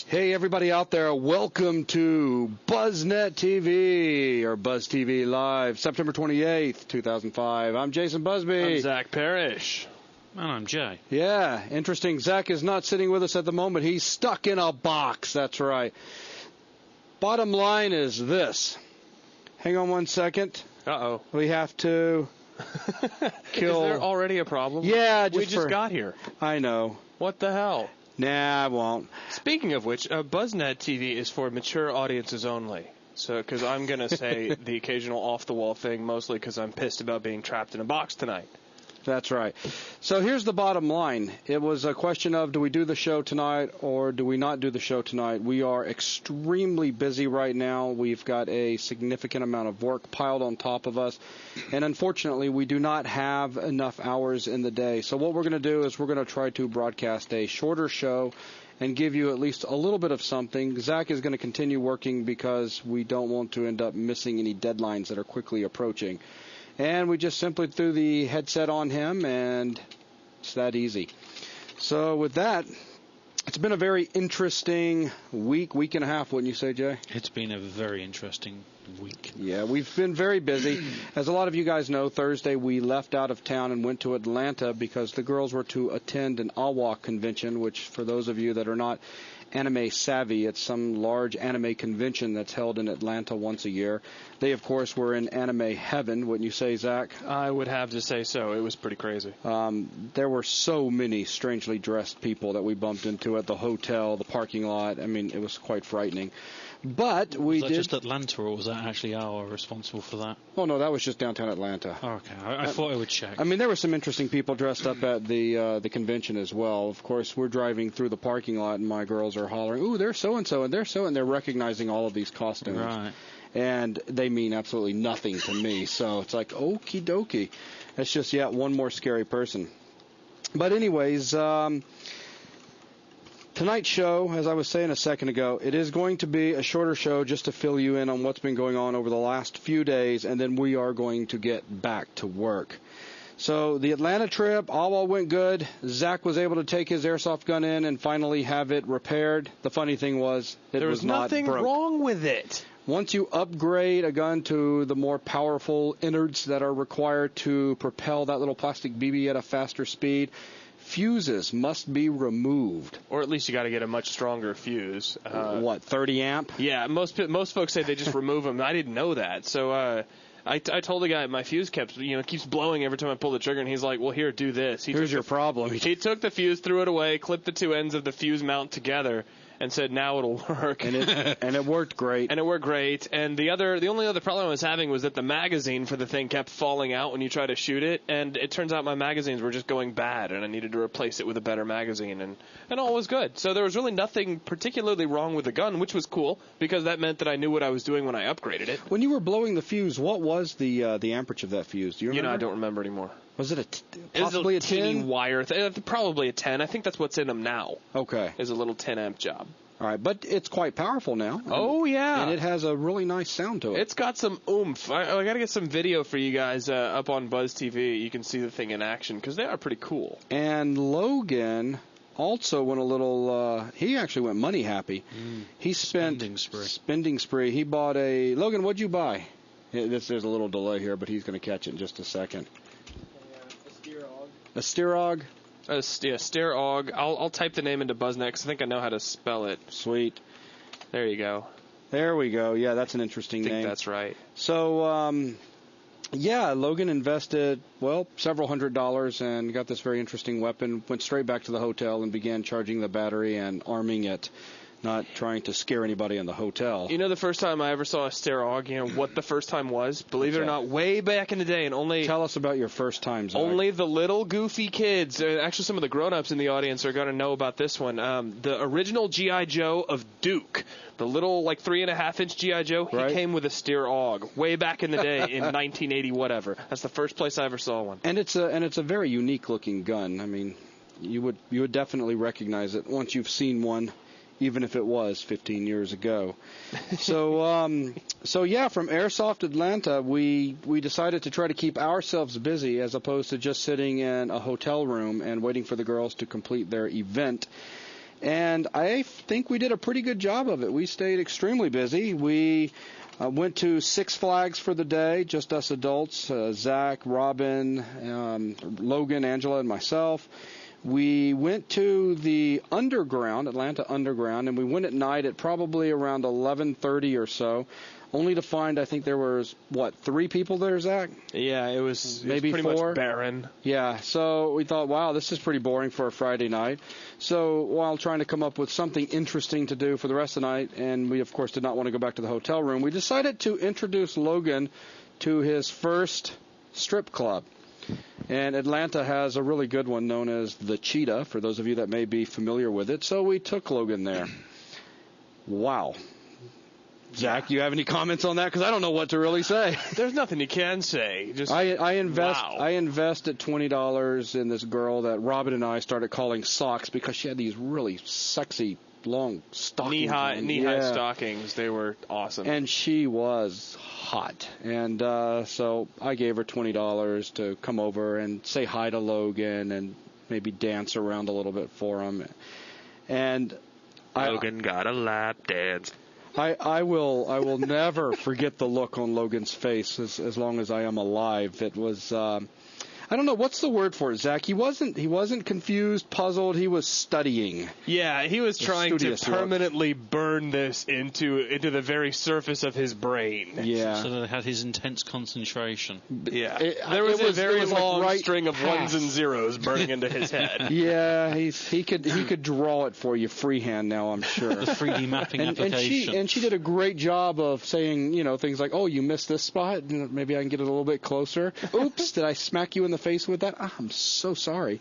Hey, everybody out there, welcome to BuzzNet TV, or BuzzTV Live, September 28th, 2005. I'm Jason Busby. I'm Zach Parrish. And I'm Jay. Yeah, interesting. Zach is not sitting with us at the moment. He's stuck in a box. That's right. Bottom line is this. Hang on one second. Uh-oh. We have to kill... Is there already a problem? Yeah, we just got here. I know. What the hell? Nah, I won't. Speaking of which, BuzzNet TV is for mature audiences only. So, because I'm going to say the occasional off-the-wall thing, mostly because I'm pissed about being trapped in a box tonight. That's right. So here's the bottom line. It was a question of, do we do the show tonight or do we not do the show tonight? We are extremely busy right now. We've got a significant amount of work piled on top of us. And unfortunately, we do not have enough hours in the day. So what we're going to do is we're going to try to broadcast a shorter show and give you at least a little bit of something. Zach is going to continue working because we don't want to end up missing any deadlines that are quickly approaching. And we just simply threw the headset on him, and it's that easy. So with that, it's been a very interesting week and a half, wouldn't you say, Jay? It's been a very interesting week. Yeah, we've been very busy. As a lot of you guys know, Thursday we left out of town and went to Atlanta because the girls were to attend an AWA convention, which for those of you that are not anime savvy, it's some large anime convention that's held in Atlanta once a year. They, of course, were in anime heaven, wouldn't you say, Zach? I would have to say so. It was pretty crazy. There were so many strangely dressed people that we bumped into at the hotel, the parking lot. I mean, it was quite frightening. But we was that just Atlanta, or was that actually our responsible for that? Oh, no, that was just downtown Atlanta. Oh, okay. I thought I would check. I mean, there were some interesting people dressed up at the convention as well. Of course, we're driving through the parking lot, and my girls are hollering, "Ooh, they're so-and-so, and they're so," and they're recognizing all of these costumes. Right. And they mean absolutely nothing to me. So it's like, okie dokie. It's just yet one more scary person. But anyways, tonight's show, as I was saying a second ago, it is going to be a shorter show just to fill you in on what's been going on over the last few days, and then we are going to get back to work. So the Atlanta trip, all went good. Zach was able to take his airsoft gun in and finally have it repaired. The funny thing was, it was not broke. There was nothing wrong with it. Once you upgrade a gun to the more powerful innards that are required to propel that little plastic BB at a faster speed, fuses must be removed. Or at least you got to get a much stronger fuse. What, 30 amp? Yeah, most folks say they just remove them. I didn't know that. So I told the guy my fuse keeps blowing every time I pull the trigger, and he's like, "Well, here, do this." Here's your problem. He took the fuse, threw it away, clipped the two ends of the fuse mount together, and said, "Now it'll work." And it worked great. And it worked great. And the only other problem I was having was that the magazine for the thing kept falling out when you try to shoot it, and it turns out my magazines were just going bad, and I needed to replace it with a better magazine, and all was good. So there was really nothing particularly wrong with the gun, which was cool, because that meant that I knew what I was doing when I upgraded it. When you were blowing the fuse, what was the amperage of that fuse? Do you remember? I don't remember anymore. Was it possibly a 10? Teeny wire. Probably a 10. I think that's what's in them now. Okay. Is a little 10 amp job. All right, but it's quite powerful now. Oh, yeah. And it has a really nice sound to it. It's got some oomph. I got to get some video for you guys up on BuzzTV. You can see the thing in action, because they are pretty cool. And Logan also went a little, he actually went money happy. He spent... Spending spree. He bought a... Logan, what'd you buy? There's a little delay here, but he's going to catch it in just a second. A Steerog? A Steerog. I'll type the name into BuzzNet because I think I know how to spell it. Sweet. There you go. There we go. Yeah, that's an interesting name. I think that's right. So, yeah, Logan invested, several $100s and got this very interesting weapon, went straight back to the hotel and began charging the battery and arming it. Not trying to scare anybody in the hotel. You know the first time I ever saw a Steerog, what the first time was? Believe it or not, way back in the day, and only... Tell us about your first time, Zach. Only the little goofy kids, actually some of the grown-ups in the audience are going to know about this one. The original G.I. Joe of Duke, the little, 3.5-inch G.I. Joe, he came with a Steerog way back in the day in 1980 whatever. That's the first place I ever saw one. And it's a very unique-looking gun. I mean, you would definitely recognize it once you've seen one even if it was 15 years ago. So yeah, from Airsoft Atlanta, we decided to try to keep ourselves busy as opposed to just sitting in a hotel room and waiting for the girls to complete their event. And I think we did a pretty good job of it. We stayed extremely busy. We went to Six Flags for the day, just us adults, Zach, Robin, Logan, Angela, and myself. We went to the Underground, Atlanta Underground, and we went at night at probably around 11:30 or so, only to find, I think there was, 3 people there, Zach? Yeah, it was maybe pretty 4. much barren. Yeah, so we thought, wow, this is pretty boring for a Friday night. So while trying to come up with something interesting to do for the rest of the night, and we, of course, did not want to go back to the hotel room, we decided to introduce Logan to his first strip club. And Atlanta has a really good one known as the Cheetah, for those of you that may be familiar with it. So we took Logan there. Wow. Zach, you have any comments on that? Because I don't know what to really say. There's nothing you can say. Just I wow. invested $20 in this girl that Robin and I started calling Socks because she had these really sexy long stockings. Knee-high stockings. They were awesome. And she was hot. And so I gave her $20 to come over and say hi to Logan and maybe dance around a little bit for him. And Logan got a lap dance. I will never forget the look on Logan's face as long as I am alive. It was I don't know, what's the word for it, Zach? He wasn't confused, puzzled. He was studying. Yeah, he was trying to permanently burn this into the very surface of his brain. Yeah. So that it had his intense concentration. Yeah. There was a very long string of ones and zeros burning into his head. Yeah, he could draw it for you freehand now, I'm sure. The 3D mapping application. And she did a great job of saying, things like, oh, you missed this spot. Maybe I can get it a little bit closer. Oops, did I smack you in the face with that? I'm so sorry.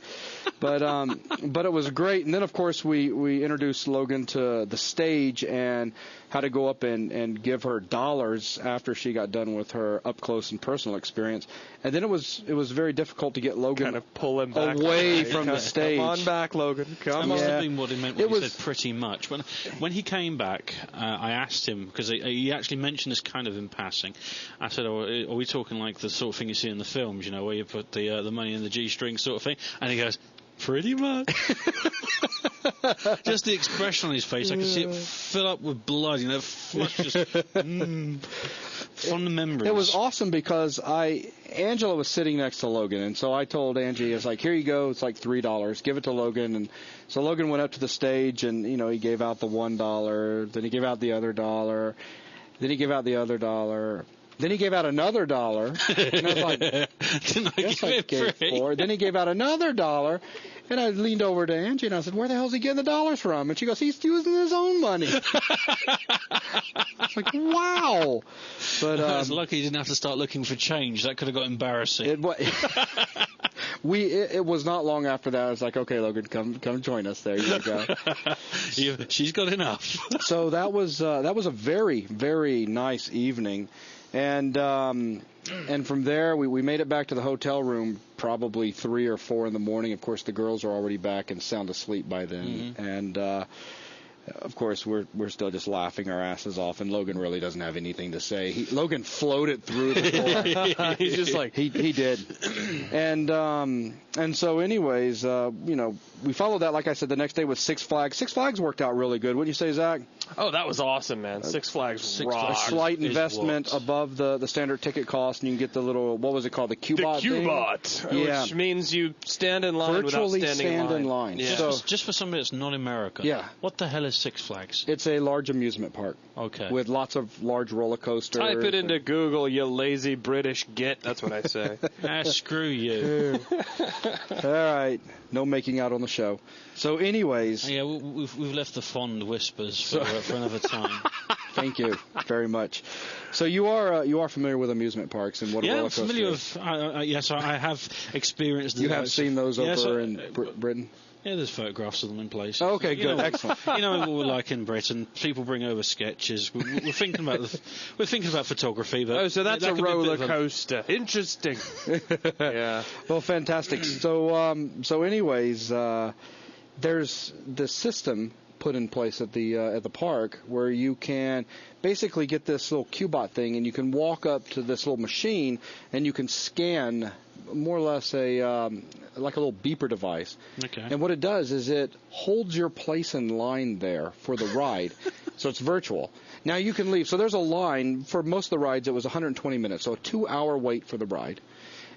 But it was great. And then, of course, we introduced Logan to the stage and how to go up and give her dollars after she got done with her up-close and personal experience. And then it was very difficult to get Logan kind of pull him back away from the stage. Come on back, Logan. That must have been what he meant when he said pretty much. When he came back, I asked him, because he actually mentioned this kind of in passing. I said, are we talking like the sort of thing you see in the films, where you put the money in the G-string sort of thing? And he goes, pretty much. Just the expression on his face, I could see it fill up with blood, flush just fond memories. It was awesome because Angela was sitting next to Logan, and so I told Angie, I was like, here you go, it's like $3, give it to Logan. And so Logan went up to the stage, and he gave out the $1, then he gave out the other $1, then he gave out the other $1. Then he gave out another $1, and I was like, yes, I gave $4. Then he gave out another $1, and I leaned over to Angie, and I said, where the hell is he getting the dollars from? And she goes, he's using his own money. I was like, wow. But I was lucky he didn't have to start looking for change. That could have got embarrassing. It was not long after that. I was like, okay, Logan, come join us. There you go. She's got enough. So that was a very, very nice evening. And from there, we made it back to the hotel room probably 3 or 4 in the morning. Of course, the girls are already back and sound asleep by then. Mm-hmm. And of course, we're still just laughing our asses off, and Logan really doesn't have anything to say. Logan floated through the floor. He's just like he did. And so, anyways, we followed that, like I said, the next day with Six Flags. Six Flags worked out really good. Wouldn't you say, Zach? Oh, that was awesome, man. Six Flags rocked. A slight investment above the standard ticket cost, and you can get the little, what was it called, the Q-Bot thing? The Q-Bot, which means you stand in line virtually without standing in line. Yeah. So, just for somebody that's not American. Yeah. What the hell is Six Flags? It's a large amusement park. Okay. With lots of large roller coasters. Type it into Google, you lazy British git. That's what I say. Screw you. All right. No making out on the show. So, anyways. Yeah, we've left the fond whispers for another time. Thank you very much. So you are familiar with amusement parks and what a roller coaster is? Yeah, I'm familiar with. Yes, I have experienced. You have seen those over in Britain? Yeah, there's photographs of them in places. Oh, okay, good, excellent. You know what we're like in Britain. People bring over sketches. We're thinking about photography. But so that's a roller coaster. Interesting. Yeah. Well, fantastic. So anyways, there's the system put in place at the park where you can basically get this little Qbot thing, and you can walk up to this little machine, and you can scan more or less like a little beeper device. Okay. And what it does is it holds your place in line there for the ride. So it's virtual. Now you can leave. So there's a line. For most of the rides, it was 120 minutes, so a 2-hour wait for the ride.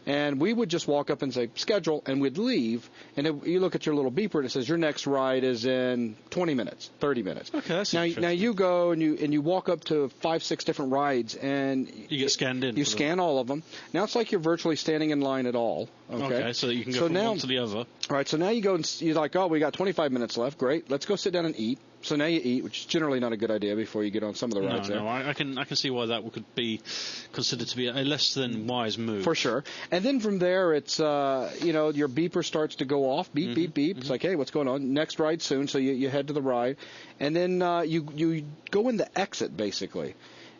And we would just walk up and say, schedule, and we'd leave. And you look at your little beeper, and it says, your next ride is in 20 minutes, 30 minutes. Okay, that's interesting. Now you go and you walk up to 5-6 different rides, and you get scanned in. You scan all of them. Now it's like you're virtually standing in line at all. Okay, so that you can go from one to the other. All right, so now you go and you're like, oh, we got 25 minutes left. Great, let's go sit down and eat. So now you eat, which is generally not a good idea before you get on some of the rides there. No, I can see why that could be considered to be a less than wise move. For sure. And then from there, it's, your beeper starts to go off. Beep, beep, beep. It's like, hey, what's going on? Next ride soon. So you head to the ride. And then you go in the exit, basically.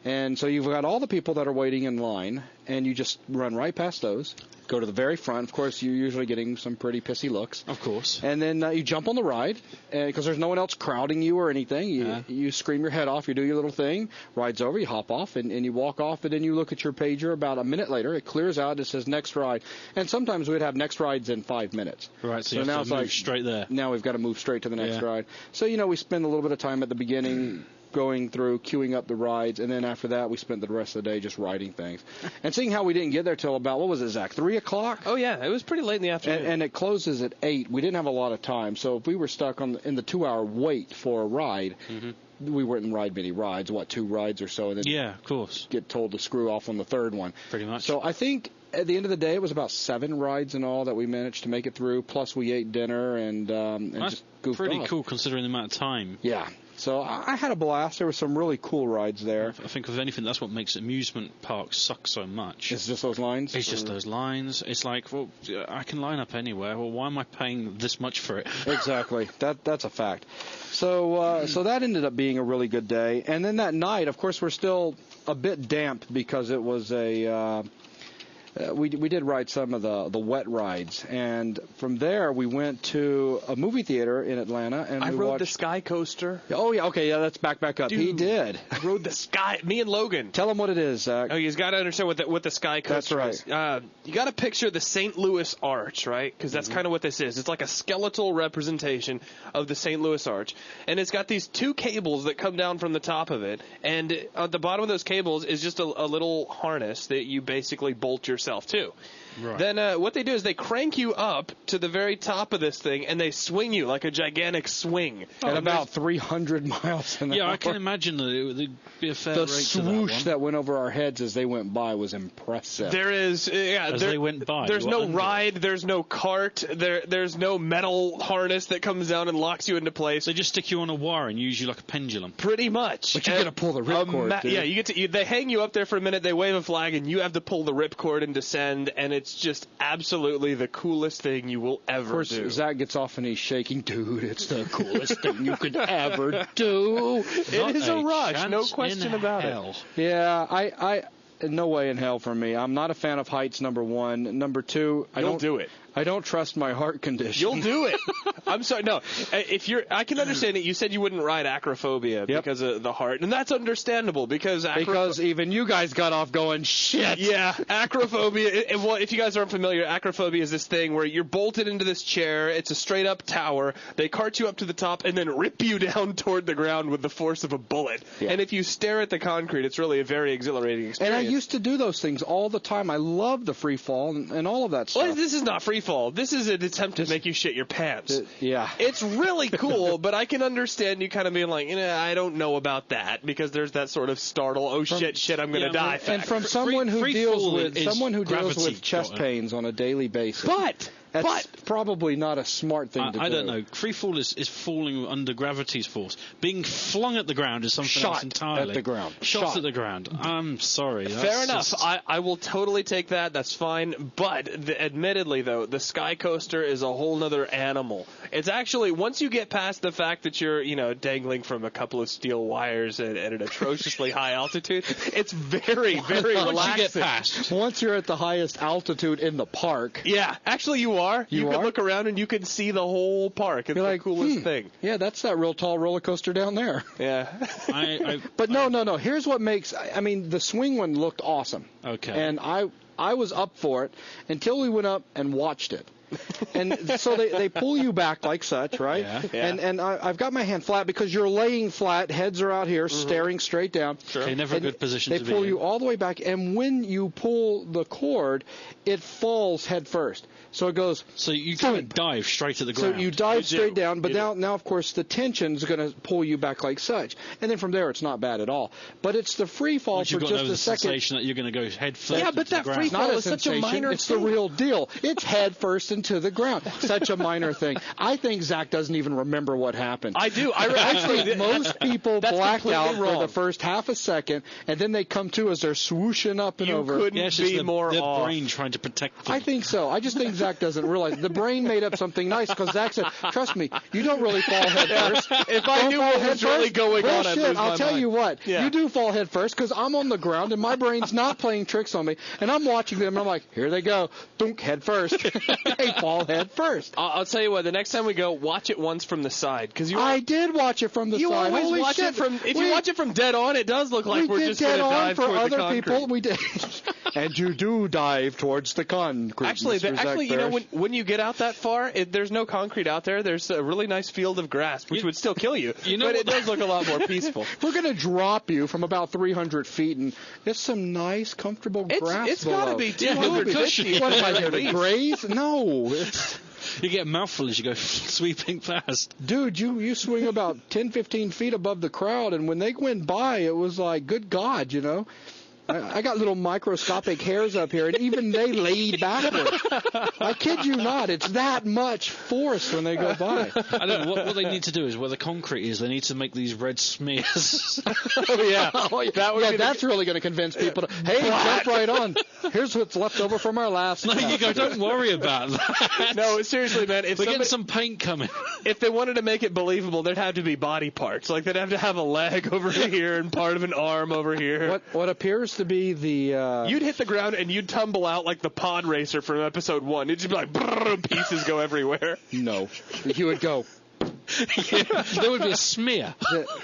And so you've got all the people that are waiting in line, and you just run right past those, go to the very front. Of course, you're usually getting some pretty pissy looks. Of course. And then you jump on the ride, because there's no one else crowding you or anything. You scream your head off, you do your little thing, ride's over, you hop off, and you walk off, and then you look at your pager. About a minute later, it clears out, it says next ride. And sometimes we'd have next rides in 5 minutes. Right, so you have to move straight there. Now we've got to move straight to the next ride. So, we spend a little bit of time at the beginning going through, queuing up the rides, and then after that we spent the rest of the day just riding things. And seeing how we didn't get there till about, what was it, Zach, 3 o'clock? Oh, yeah, it was pretty late in the afternoon. And it closes at 8. We didn't have a lot of time, so if we were stuck in the 2-hour wait for a ride, we wouldn't ride many rides, 2 rides or so, and then of course, get told to screw off on the third one. Pretty much. So I think at the end of the day, it was about 7 rides in all that we managed to make it through, plus we ate dinner and just goofed off. Pretty cool considering the amount of time. Yeah. So I had a blast. There were some really cool rides there. I think, if anything, that's what makes amusement parks suck so much. It's just those lines? It's just those lines. It's like, well, I can line up anywhere. Well, why am I paying this much for it? Exactly. That's a fact. So that ended up being a really good day. And then that night, of course, we're still a bit damp because it was we did ride some of the wet rides, and from there we went to a movie theater in Atlanta, and I we rode watched the Sky Coaster. Oh yeah, okay, yeah, let's back up. Dude, he did. I rode the Sky. Me and Logan. Tell him what it is, Zach. Oh, you've got to understand what the Sky Coaster is. That's right. You got to picture the St. Louis Arch, right? Because that's kind of what this is. It's like a skeletal representation of the St. Louis Arch, and it's got these 2 cables that come down from the top of it, and at the bottom of those cables is just a little harness that you basically bolt yourself to. Right. Then what they do is they crank you up to the very top of this thing, and they swing you like a gigantic swing. At about 300 miles an hour. Yeah, I can imagine that it would be a fair rate to that one. The swoosh that went over our heads as they went by was impressive. There is, as they went by. There's no ride, there's no cart, there's no metal harness that comes down and locks you into place. They just stick you on a wire and use you like a pendulum. Pretty much. But you got to pull the ripcord. Yeah, they hang you up there for a minute, they wave a flag, and you have to pull the ripcord and descend, and it's just absolutely the coolest thing you will ever do. Of course, Zach gets off and he's shaking. Dude, it's the coolest thing you could ever do. It is a rush, no question about it. Yeah, I no way in hell for me. I'm not a fan of heights, number one. Number two, I don't do it. I don't trust my heart condition. You'll do it. I'm sorry. No, I can understand it. You said you wouldn't ride acrophobia because of the heart, and that's understandable because even you guys got off going shit. Yeah, acrophobia. Well, if you guys aren't familiar, acrophobia is this thing where you're bolted into this chair. It's a straight up tower. They cart you up to the top and then rip you down toward the ground with the force of a bullet. Yeah. And if you stare at the concrete, it's really a very exhilarating experience. And I used to do those things all the time. I love the free fall and all of that stuff. Well, this is not free fall. This is an attempt to make you shit your pants. Yeah. It's really cool, but I can understand you kind of being like, I don't know about that, because there's that sort of startle, shit, I'm going to die factor. And from someone who deals with chest pains on a daily basis. That's probably not a smart thing to do. I don't know. Free fall is falling under gravity's force. Being flung at the ground is something else entirely. Shot at the ground. Shot at the ground. I'm sorry. Fair enough. I will totally take that. That's fine. But admittedly, though, the Sky Coaster is a whole other animal. It's actually, once you get past the fact that you're, dangling from a couple of steel wires at an atrociously high altitude, it's very, very relaxing. Once you get past. Once you're at the highest altitude in the park. Yeah. Actually, you are. You can look around and you can see the whole park. It's the coolest thing. Yeah, that's that real tall roller coaster down there. Yeah. But no. Here's what makes. I mean, the swing one looked awesome. Okay. And I was up for it until we went up and watched it. And so they pull you back like such, right? Yeah. And I've got my hand flat because you're laying flat, heads are out here, staring straight down. Sure. Okay, never a good position to be in. They pull you all the way back, and when you pull the cord, it falls head first. So it goes. So you kind of dive straight at the ground. So you dive straight down, but now of course the tension is going to pull you back like such, and then from there it's not bad at all. But it's the free fall for just a second. Sensation that you're going to go head first. Yeah, but that free fall is such a minor. It's the real deal. It's head first into the ground. Such a minor thing. I think Zach doesn't even remember what happened. I do. I think most people black out for the first half a second, and then they come to as they're swooshing up and over. You couldn't be more their off. brain trying to protect them. I think so. I just think Zach doesn't realize. The brain made up something nice because Zach said, trust me, you don't really fall head first. If I knew what was really going on, I'd lose my mind. I'll tell you what. Yeah. You do fall head first because I'm on the ground and my brain's not playing tricks on me. And I'm watching them and I'm like, here they go. Dunk, head first. They fall head first. I'll tell you what, the next time we go, watch it once from the side. I did watch it from the side. You always Holy watch shit. it from, if you watch it from dead on, it does look like we're just going to dive for toward the other concrete. people. We did. And you do dive towards the concrete. Actually, you know, when you get out that far, there's no concrete out there. There's a really nice field of grass, which would still kill you. But it does look a lot more peaceful. We're going to drop you from about 300 feet, and there's some nice, comfortable grass It's below. Got to be 250. What am I there to graze? No. You get a mouthful as you go sweeping past. Dude, you swing about 10, 15 feet above the crowd, and when they went by, it was like, good God, you know. I got little microscopic hairs up here, and even they laid backward. I kid you not. It's that much force when they go by. I don't know. What they need to do is where the concrete is, they need to make these red smears. That's really going to convince people to, hey, jump right on. Here's what's left over from our last. No, you go, don't worry about that. No, seriously, man. We're getting some paint coming. If they wanted to make it believable, there'd have to be body parts. Like, they'd have to have a leg over here and part of an arm over here. What appears to be the you'd hit the ground and you'd tumble out like the pod racer from episode 1. It'd just be like brrr, pieces go everywhere. No, you would go. There would be a smear.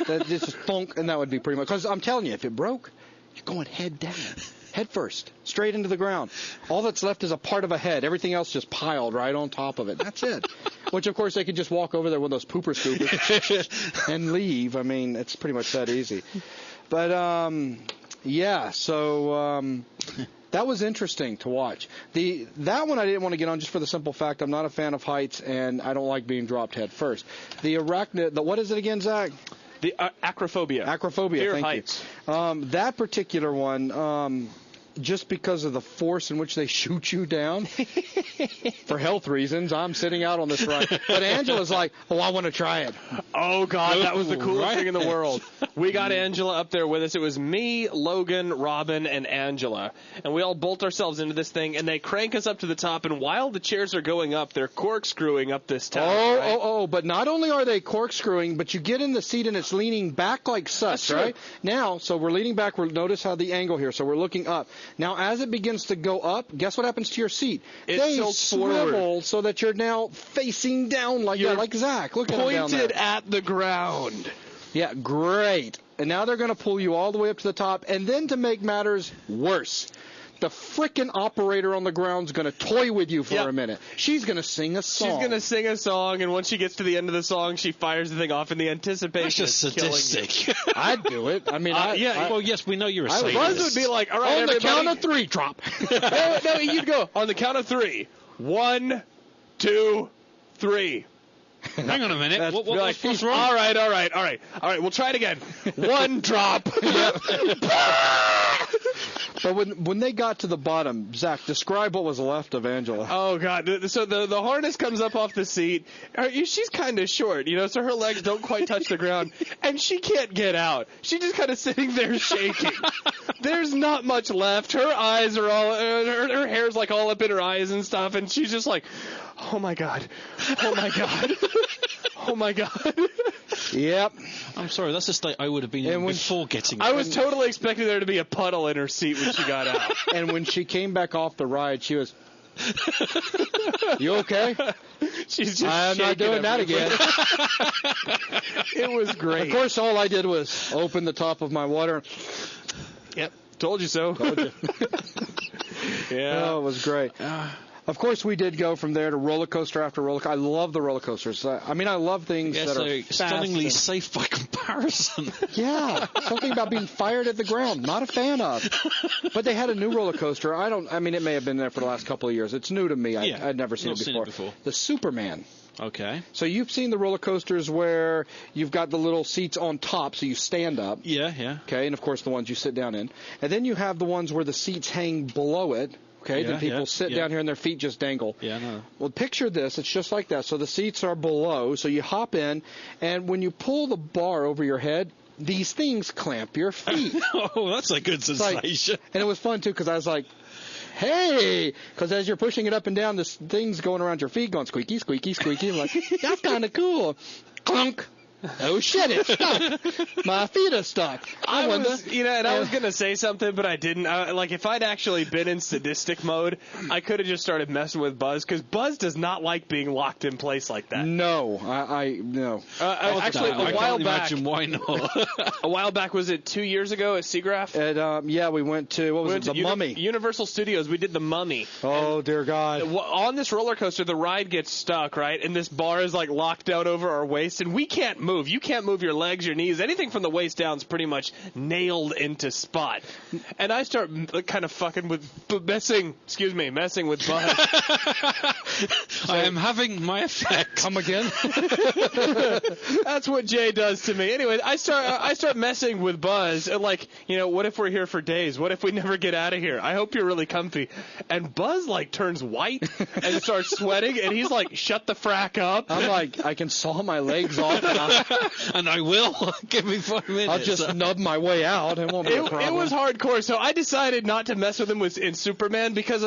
That just thunk, and that would be pretty much. Because I'm telling you, if it broke, you're going head down, head first, straight into the ground. All that's left is a part of a head. Everything else just piled right on top of it. That's it. Which, of course, they could just walk over there with those pooper scoopers and leave. I mean, it's pretty much that easy. But yeah, so that was interesting to watch. That one I didn't want to get on just for the simple fact I'm not a fan of heights and I don't like being dropped head first. The what is it again, Zach? The acrophobia. Acrophobia, Fear thank heights. You. That particular one, just because of the force in which they shoot you down, for health reasons, I'm sitting out on this ride. But Angela's like, oh, I want to try it. Oh, God, that was the coolest thing in the world. We got Angela up there with us. It was me, Logan, Robin, and Angela. And we all bolt ourselves into this thing, and they crank us up to the top. And while the chairs are going up, they're corkscrewing up this tower. But not only are they corkscrewing, but you get in the seat and it's leaning back like such, right? Now, so we're leaning back. Notice how the angle here. So we're looking up. Now, as it begins to go up, guess what happens to your seat? They swivel forward so that you're now facing down like Zach. Look at him down there. Pointed at the ground. Yeah, great. And now they're going to pull you all the way up to the top. And then to make matters worse, the frickin' operator on the ground is going to toy with you for a minute. She's going to sing a song. She's going to sing a song, and once she gets to the end of the song, she fires the thing off in the anticipation. That's just sadistic. I'd do it. I mean, well, yes, we know you're a sadist. Buzz would be like, all right, on everybody. The count of 3, drop. No, you'd go, on the count of 3. 1, 2, 3. Hang on a minute. What's wrong? All right. We'll try it again. 1, drop. But when they got to the bottom, Zach, describe what was left of Angela. Oh, God. So the harness comes up off the seat. She's kind of short, so her legs don't quite touch the ground, and she can't get out. She's just kind of sitting there shaking. There's not much left. Her eyes are all, her hair's like all up in her eyes and stuff, and she's just like, oh, my God. Oh, my God. Oh, my God. Yep. I'm sorry, that's the state I would have been in before getting I was totally expecting there to be a puddle in her seat when she got out. And when she came back off the ride, she was, You okay? She's just I'm not doing that again. It was great. Of course, all I did was open the top of my water. Yep. Told you so. Told you. Yeah. Oh, it was great. Of course, we did go from there to roller coaster after roller coaster. I love the roller coasters. I mean, I love things that are fast stunningly safe by comparison. Yeah, something about being fired at the ground. Not a fan of. But they had a new roller coaster. I mean, it may have been there for the last couple of years. It's new to me. I'd never seen it before. The Superman. Okay. So you've seen the roller coasters where you've got the little seats on top, so you stand up. Yeah. Okay, and of course the ones you sit down in. And then you have the ones where the seats hang below it. Okay, then people sit down here and their feet just dangle. Yeah, I know. Well, picture this. It's just like that. So the seats are below, so you hop in, and when you pull the bar over your head, these things clamp your feet. Oh, that's a good sensation. And it was fun, too, because I was like, hey, because as you're pushing it up and down, this thing's going around your feet going squeaky, squeaky, squeaky. I'm like, that's kind of cool. Clunk. Oh, shit, it's stuck. My feet are stuck. I wonder. I was going to say something, but I didn't. If I'd actually been in sadistic mode, I could have just started messing with Buzz, because Buzz does not like being locked in place like that. No, no. Actually, a while back. Why not? A while back, was it 2 years ago at Seagraff? Yeah, we went to, The Mummy. Universal Studios. We did The Mummy. Oh, dear God. On this roller coaster, the ride gets stuck, right? And this bar is, locked out over our waist, and we can't move. You can't move your legs, your knees. Anything from the waist down is pretty much nailed into spot. And I start kind of messing with Buzz. I am having my effect. Come again? That's what Jay does to me. Anyway, I start messing with Buzz, and what if we're here for days? What if we never get out of here? I hope you're really comfy. And Buzz turns white and starts sweating, and he's like, shut the frack up. I'm like, I can saw my legs off, and I will. Give me 5 minutes. I'll just nub my way out. It won't be a problem. It was hardcore, so I decided not to mess with him in Superman, because,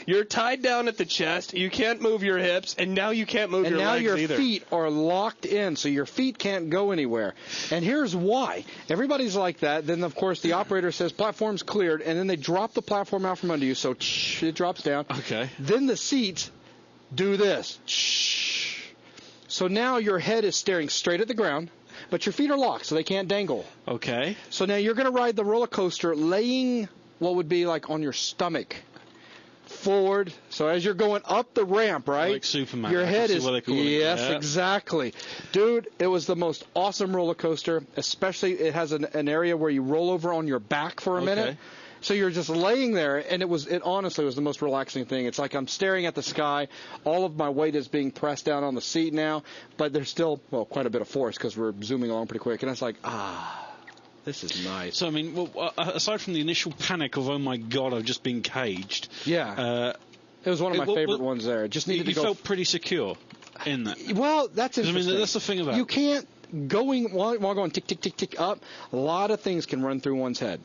you're tied down at the chest, you can't move your hips, and now you can't move your legs either. And now your feet are locked in, so your feet can't go anywhere. And here's why. Everybody's like that. Then, of course, the operator says, platform's cleared, and then they drop the platform out from under you, so it drops down. Okay. Then the seats do this. So now your head is staring straight at the ground, but your feet are locked, so they can't dangle. Okay. So now you're going to ride the roller coaster laying what would be on your stomach forward. So as you're going up the ramp, right? Like Superman. Your head is. Yes, exactly. Dude, it was the most awesome roller coaster, especially it has an area where you roll over on your back for a minute. So you're just laying there, and it honestly was the most relaxing thing. It's like I'm staring at the sky. All of my weight is being pressed down on the seat now, but there's still, quite a bit of force because we're zooming along pretty quick. And it's like, this is nice. So, aside from the initial panic of, oh, my God, I've just been caged. Yeah. It was one of my favorite ones there. It just needed to go. You felt pretty secure in that. Well, that's interesting. That's the thing about it. You can't, while going tick, tick, tick, tick up, a lot of things can run through one's head.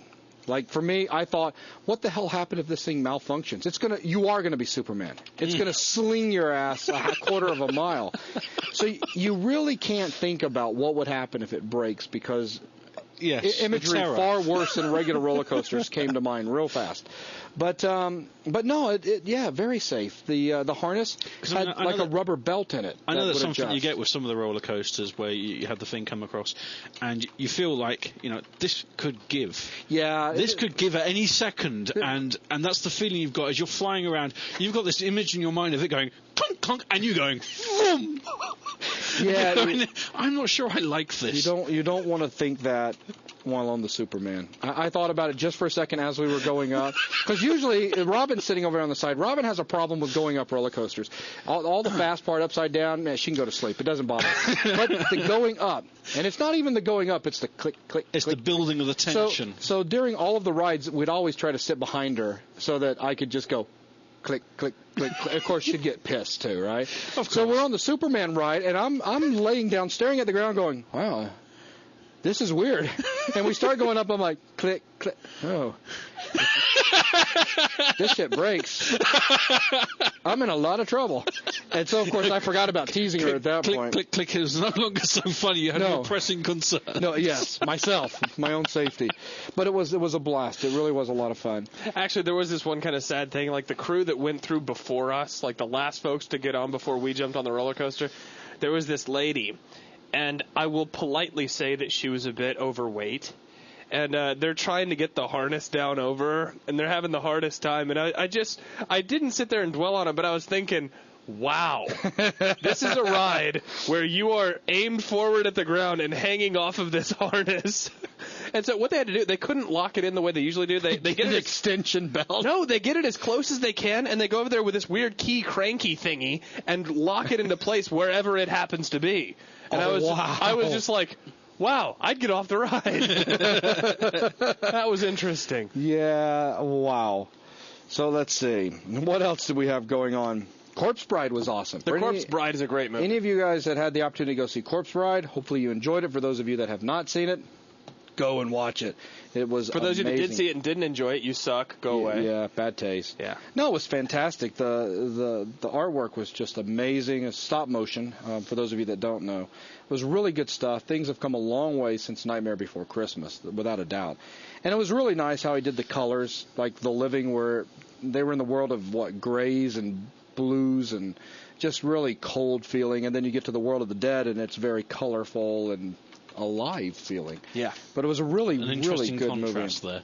For me, I thought, what the hell happened if this thing malfunctions? You are gonna be Superman. It's gonna sling your ass a quarter of a mile. So you really can't think about what would happen if it breaks, because imagery far worse than regular roller coasters came to mind real fast. But no, very safe. The harness had a rubber belt in it. I know that's something you get with some of the roller coasters where you have the thing come across, and you feel like this could give. Yeah, this could give at any second, and that's the feeling you've got as you're flying around. You've got this image in your mind of it going clunk clunk, and you going vroom. Yeah, I'm not sure I like this. You don't want to think that while on the Superman. I thought about it just for a second as we were going up, because usually Robin's sitting over on the side. Robin has a problem with going up roller coasters. All the fast part upside down, man, she can go to sleep. It doesn't bother her. But the going up, and it's not even the going up, it's the click, click, it's click. the building of the tension. So during all of the rides, we'd always try to sit behind her so that I could just go click, click, click, click. Of course, she'd get pissed too, right? So we're on the Superman ride, and I'm laying down, staring at the ground, going, wow, this is weird. And we start going up, I'm like, click, click. Oh. This shit breaks. I'm in a lot of trouble. And so, of course, I forgot about teasing her at that point. Click, click. It was no longer so funny. You had more pressing concern. No, yes, myself, my own safety. But it was a blast. It really was a lot of fun. Actually, there was this one kind of sad thing. Like the crew that went through before us, like the last folks to get on before we jumped on the roller coaster, there was this lady. And I will politely say that she was a bit overweight. And they're trying to get the harness down over her, and they're having the hardest time. And I didn't sit there and dwell on it, but I was thinking, wow, this is a ride where you are aimed forward at the ground and hanging off of this harness. And so what they had to do, they couldn't lock it in the way they usually do. They get an extension belt. No, they get it as close as they can, and they go over there with this weird key cranky thingy and lock it into place wherever it happens to be. And I was just like, wow, I'd get off the ride. That was interesting. Yeah, wow. So let's see. What else did we have going on? Corpse Bride was awesome. The Corpse Bride is a great movie. Any of you guys that had the opportunity to go see Corpse Bride, hopefully you enjoyed it. For those of you that have not seen it, go and watch it. It was For those amazing. of you that did see it and didn't enjoy it, you suck. Go away. Yeah, bad taste. Yeah. No, it was fantastic. The artwork was just amazing. It's stop motion, for those of you that don't know. It was really good stuff. Things have come a long way since Nightmare Before Christmas, without a doubt. And it was really nice how he did the colors, like The Living, where they were in the world of, grays and blues and just really cold feeling. And then you get to the world of the dead, and it's very colorful and alive feeling. Yeah. But it was a really, really good contrast movie.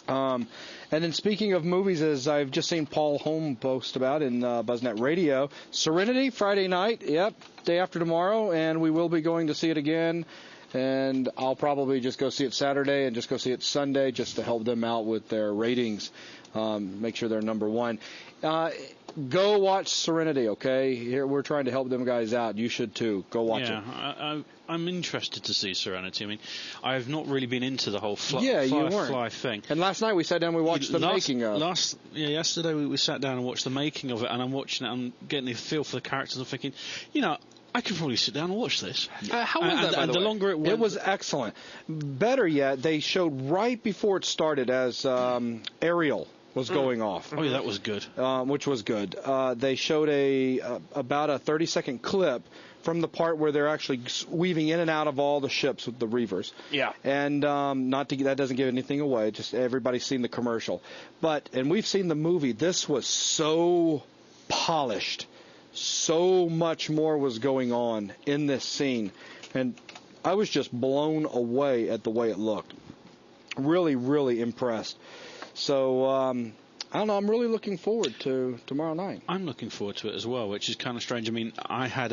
There. And then speaking of movies, as I've just seen Paul Holm post about in BuzzNet Radio, Serenity, Friday night, yep, day after tomorrow, and we will be going to see it again. And I'll probably just go see it Saturday and just go see it Sunday just to help them out with their ratings, make sure they're number one. Go watch Serenity, okay? Here we're trying to help them guys out. You should too. Go watch it. Yeah, I'm interested to see Serenity. I mean, I've not really been into the whole fly thing. And last night we sat down and we watched the making of. Yesterday we sat down and watched the making of it, and I'm watching it. I'm getting the feel for the characters. I'm thinking, I could probably sit down and watch this. How was that, by the way? Longer it went, it was excellent. Better yet, they showed right before it started as Ariel was going off. Oh, yeah, that was good. Which was good. They showed about a 30-second clip from the part where they're actually weaving in and out of all the ships with the Reavers. Yeah. And that doesn't give anything away. Just everybody's seen the commercial. And we've seen the movie. This was so polished. So much more was going on in this scene. And I was just blown away at the way it looked. Really, really impressed. So, I don't know, I'm really looking forward to tomorrow night. I'm looking forward to it as well, which is kind of strange. I mean, I had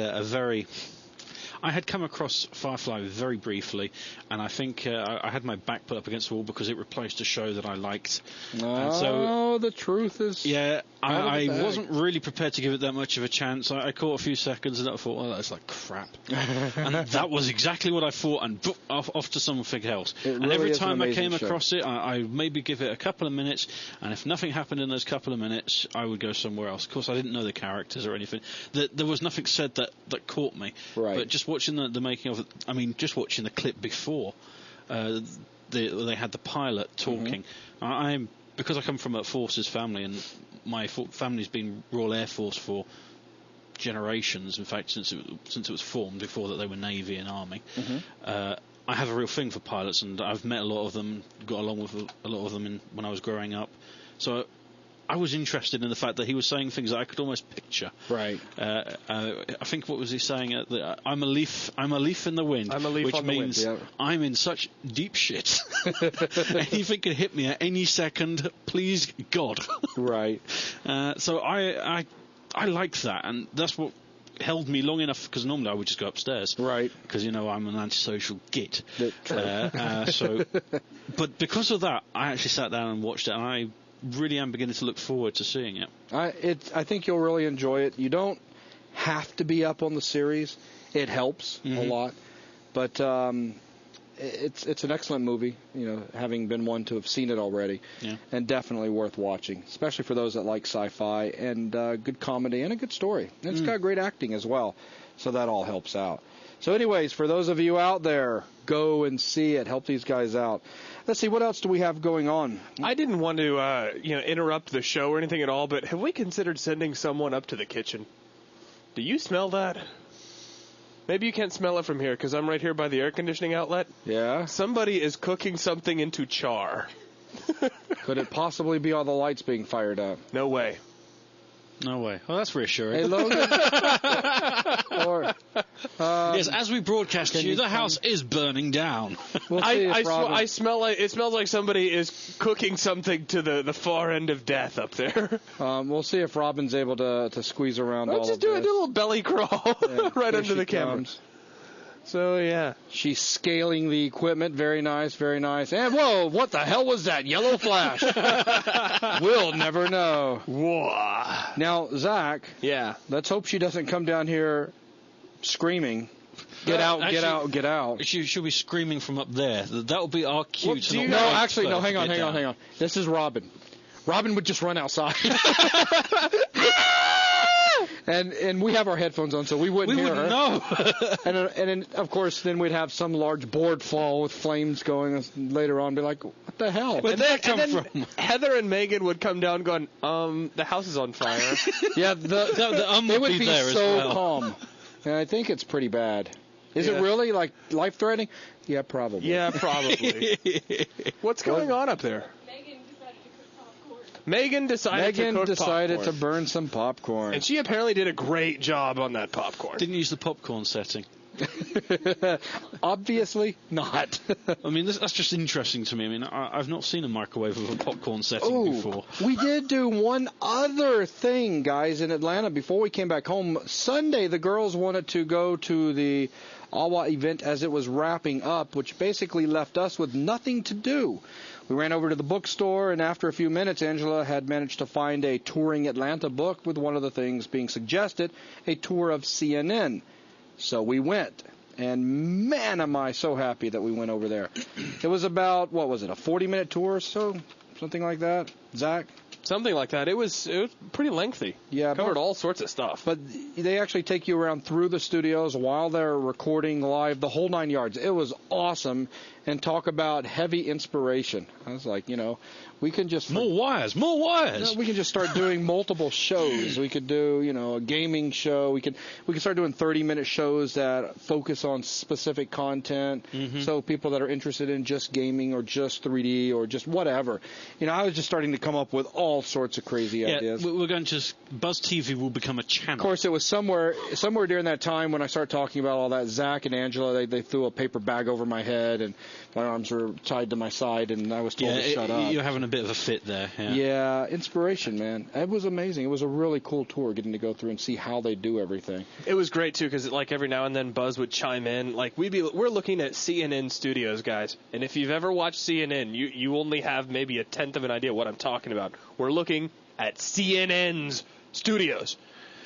I had come across Firefly very briefly, and I think I had my back put up against the wall because it replaced a show that I liked. So the truth is... Yeah, I wasn't really prepared to give it that much of a chance. I caught a few seconds and I thought, well, that's like crap. And that was exactly what I thought, and off to something else. And every time I came across it, I maybe give it a couple of minutes, and if nothing happened in those couple of minutes, I would go somewhere else. Of course, I didn't know the characters or anything. There was nothing said that caught me. Right. But just watching the making of it, I mean, just watching the clip before, they had the pilot talking. Mm-hmm. Because I come from a forces family, and my family's been Royal Air Force for generations. In fact, since it was formed, before that they were Navy and Army. Mm-hmm. I have a real thing for pilots, and I've met a lot of them, got along with a lot of them when I was growing up. So I was interested in the fact that he was saying things that I could almost picture. Right. I think, what was he saying? I'm a leaf in the wind. I'm a leaf which on means the wind. Yeah. I'm in such deep shit. Anything can hit me at any second. Please, God. Right. So I liked that, and that's what held me long enough, because normally I would just go upstairs. Right. Because, I'm an antisocial git. True. But because of that, I actually sat down and watched it, and I really am beginning to look forward to seeing it. I think you'll really enjoy it. You don't have to be up on the series. It helps a lot. But it's an excellent movie, having been one to have seen it already. Yeah. And definitely worth watching, especially for those that like sci-fi and good comedy and a good story. And it's got great acting as well. So that all helps out. So anyways, for those of you out there, go and see it. Help these guys out. Let's see, what else do we have going on? I didn't want to interrupt the show or anything at all, but have we considered sending someone up to the kitchen? Do you smell that? Maybe you can't smell it from here because I'm right here by the air conditioning outlet. Yeah? Somebody is cooking something into char. Could it possibly be all the lights being fired up? No way. No way. Well, that's reassuring. Hey, Logan? Yes, as we broadcast to you, the house is burning down. We'll see I smell like it smells like somebody is cooking something to the far end of death up there. We'll see if Robin's able to squeeze around all of this. Just do a little belly crawl right under the camera. So, yeah. She's scaling the equipment. Very nice, very nice. And, whoa, what the hell was that yellow flash? We'll never know. Whoa. Now, Zach. Yeah. Let's hope she doesn't come down here screaming. Get out, actually, get out, get out. She'll be screaming from up there. That'll be our cue. No, actually, no, hang on. This is Robin. Robin would just run outside. And we have our headphones on, so we wouldn't hear her. No. and of course, then we'd have some large board fall with flames going later on. Be like, what the hell? Where'd that come from? Heather and Megan would come down going, the house is on fire. Yeah, it would be there so as well. calm. And I think it's pretty bad. Is it really, like, life-threatening? Yeah, probably. Yeah, probably. What's going on up there? Megan decided to burn some popcorn. And she apparently did a great job on that popcorn. Didn't use the popcorn setting. Obviously not. I mean, that's just interesting to me. I mean, I've not seen a microwave with a popcorn setting before. We did do one other thing, guys, in Atlanta before we came back home. Sunday, the girls wanted to go to the AWA event as it was wrapping up, which basically left us with nothing to do. We ran over to the bookstore, and after a few minutes, Angela had managed to find a touring Atlanta book with one of the things being suggested, a tour of CNN. So we went, and man, am I so happy that we went over there. It was about, a 40-minute tour or so? Something like that? Zach? Something like that. It was pretty lengthy. Yeah, covered all sorts of stuff. But they actually take you around through the studios while they're recording live, the whole 9 yards. It was awesome, and talk about heavy inspiration. I was like, we can just... More wires! We can just start doing multiple shows. We could do, a gaming show. We could start doing 30-minute shows that focus on specific content. Mm-hmm. So people that are interested in just gaming or just 3D or just whatever. I was just starting to come up with all sorts of crazy ideas. We're going to... BuzzTV will become a channel. Of course, it was somewhere during that time when I started talking about all that, Zach and Angela, they threw a paper bag over my head, and my arms were tied to my side, and I was told to shut up. You're having a bit of a fit there. Yeah, inspiration, man. It was amazing. It was a really cool tour getting to go through and see how they do everything. It was great, too, because every now and then Buzz would chime in. We're looking at CNN Studios, guys, and if you've ever watched CNN, you only have maybe a tenth of an idea what I'm talking about. We're looking at CNN's studios.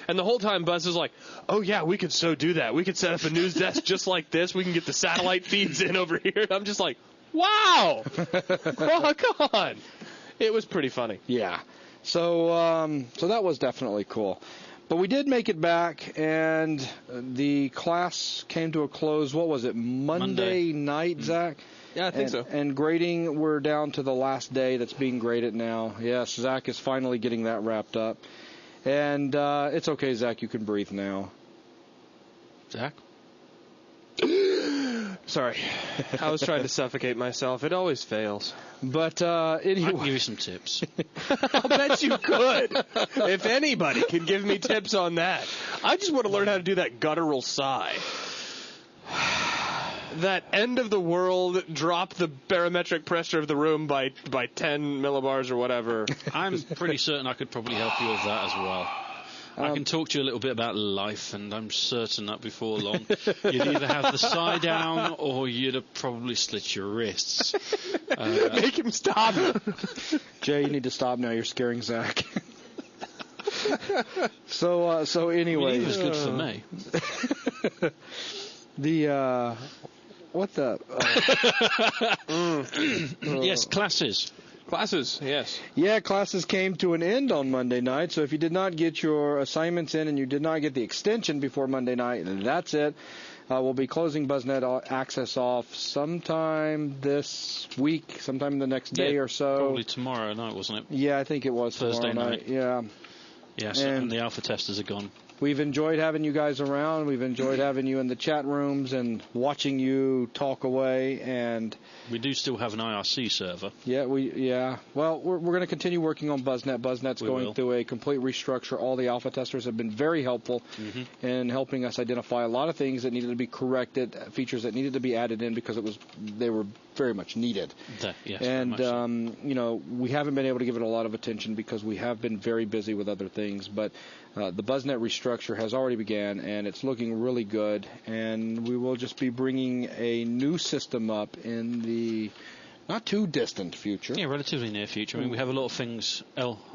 And the whole time Buzz is like, oh, yeah, we could so do that. We could set up a news desk just like this. We can get the satellite feeds in over here. And I'm just like, wow. Rock on. It was pretty funny. Yeah. So that was definitely cool. But we did make it back, and the class came to a close. What was it, Monday night, Zach? Yeah, I think so. And grading, we're down to the last day that's being graded now. Yes, Zach is finally getting that wrapped up. And it's okay, Zach. You can breathe now. Zach? Sorry. I was trying to suffocate myself. It always fails. But anyway. I can give you some tips. I'll bet you could. If anybody can give me tips on that. I just want to learn how to do that guttural sigh. That end of the world, drop the barometric pressure of the room by 10 millibars or whatever. I'm pretty certain I could probably help you with that as well. I can talk to you a little bit about life, and I'm certain that before long you'd either have the sigh down or you'd have probably slit your wrists. Make him stop. Jay, you need to stop now. You're scaring Zach. So anyway. It was good for me. What the... Yes, classes. Classes, yes. Yeah, classes came to an end on Monday night, so if you did not get your assignments in and you did not get the extension before Monday night, that's it. We'll be closing BuzzNet access off sometime this week, sometime the next day or so. Probably tomorrow night, wasn't it? Yeah, I think it was Thursday tomorrow night. Yeah. Yes, and the alpha testers are gone. We've enjoyed having you guys around. We've enjoyed having you in the chat rooms and watching you talk away. And we do still have an IRC server. Yeah, Well, we're going to continue working on BuzzNet. BuzzNet's going through a complete restructure. All the alpha testers have been very helpful in helping us identify a lot of things that needed to be corrected, features that needed to be added in because they were very much needed. Yes, and so. We haven't been able to give it a lot of attention because we have been very busy with other things. But the BuzzNet restructure has already began, and it's looking really good. And we will just be bringing a new system up in the not too distant future. Yeah, relatively near future. I mean, we have a lot of things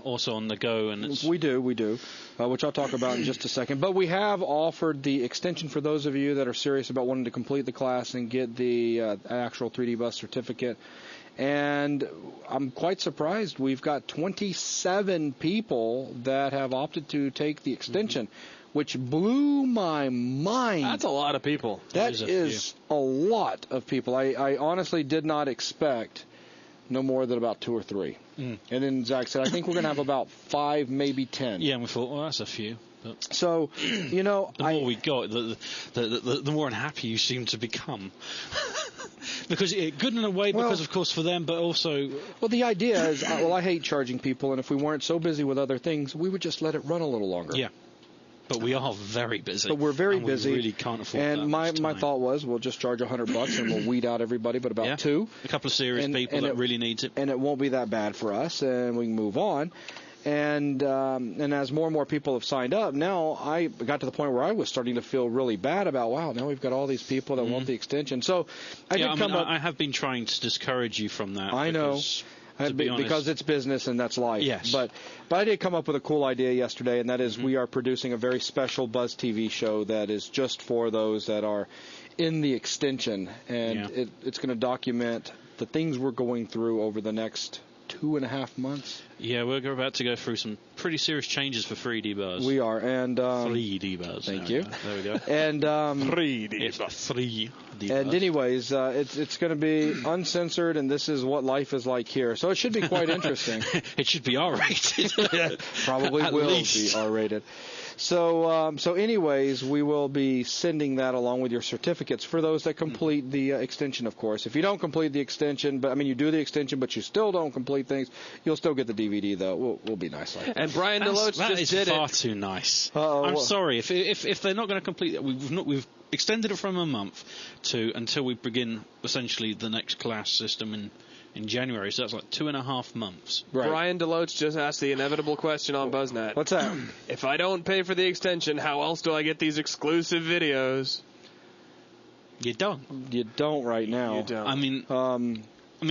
also on the go, and we do, which I'll talk about in just a second. But we have offered the extension for those of you that are serious about wanting to complete the class and get the actual 3D Buzz certificate. And I'm quite surprised. We've got 27 people that have opted to take the extension, which blew my mind. That's a lot of people. That is a lot of people. I honestly did not expect no more than about 2 or 3. And then Zach said, I think we're going to have about 5, maybe 10. Yeah, and we thought, well, that's a few. But so, the more we got, the more unhappy you seem to become. Because good in a way, because of course for them, but also. Well, the idea is, I hate charging people, and if we weren't so busy with other things, we would just let it run a little longer. Yeah. But we are very busy. But we're very busy. We really can't afford that. And my thought was, we'll just charge $100 and we'll weed out everybody, but about 2. A couple of serious people that really needs it. And it won't be that bad for us, and we can move on. And as more and more people have signed up, now I got to the point where I was starting to feel really bad about, now we've got all these people that want the extension. So I have been trying to discourage you from that. I know. Because it's business and that's life. Yes. But I did come up with a cool idea yesterday, and that is we are producing a very special BuzzTV show that is just for those that are in the extension. And it's going to document the things we're going through over the next 2.5 months. Yeah, we're about to go through some pretty serious changes for 3D Buzz. We are, and 3D Buzz. Thank you. There we go. And 3D Buzz. 3D Buzz. And anyways, it's going to be uncensored, and this is what life is like here. So it should be quite interesting. It should be R-rated. Probably will be R-rated. So anyways, we will be sending that along with your certificates for those that complete the extension, of course. If you don't complete the extension, you do the extension, but you still don't complete things, you'll still get the DVD, though. We'll be nice like that. And Brian Deloach just did it. That is far too nice. I'm sorry. If they're not going to complete it, we've extended it from a month until we begin essentially the next class system in January, so that's like 2.5 months. Right. Brian Deloach just asked the inevitable question on BuzzNet. What's that? If I don't pay for the extension, how else do I get these exclusive videos? You don't. You don't right now. You don't. I mean,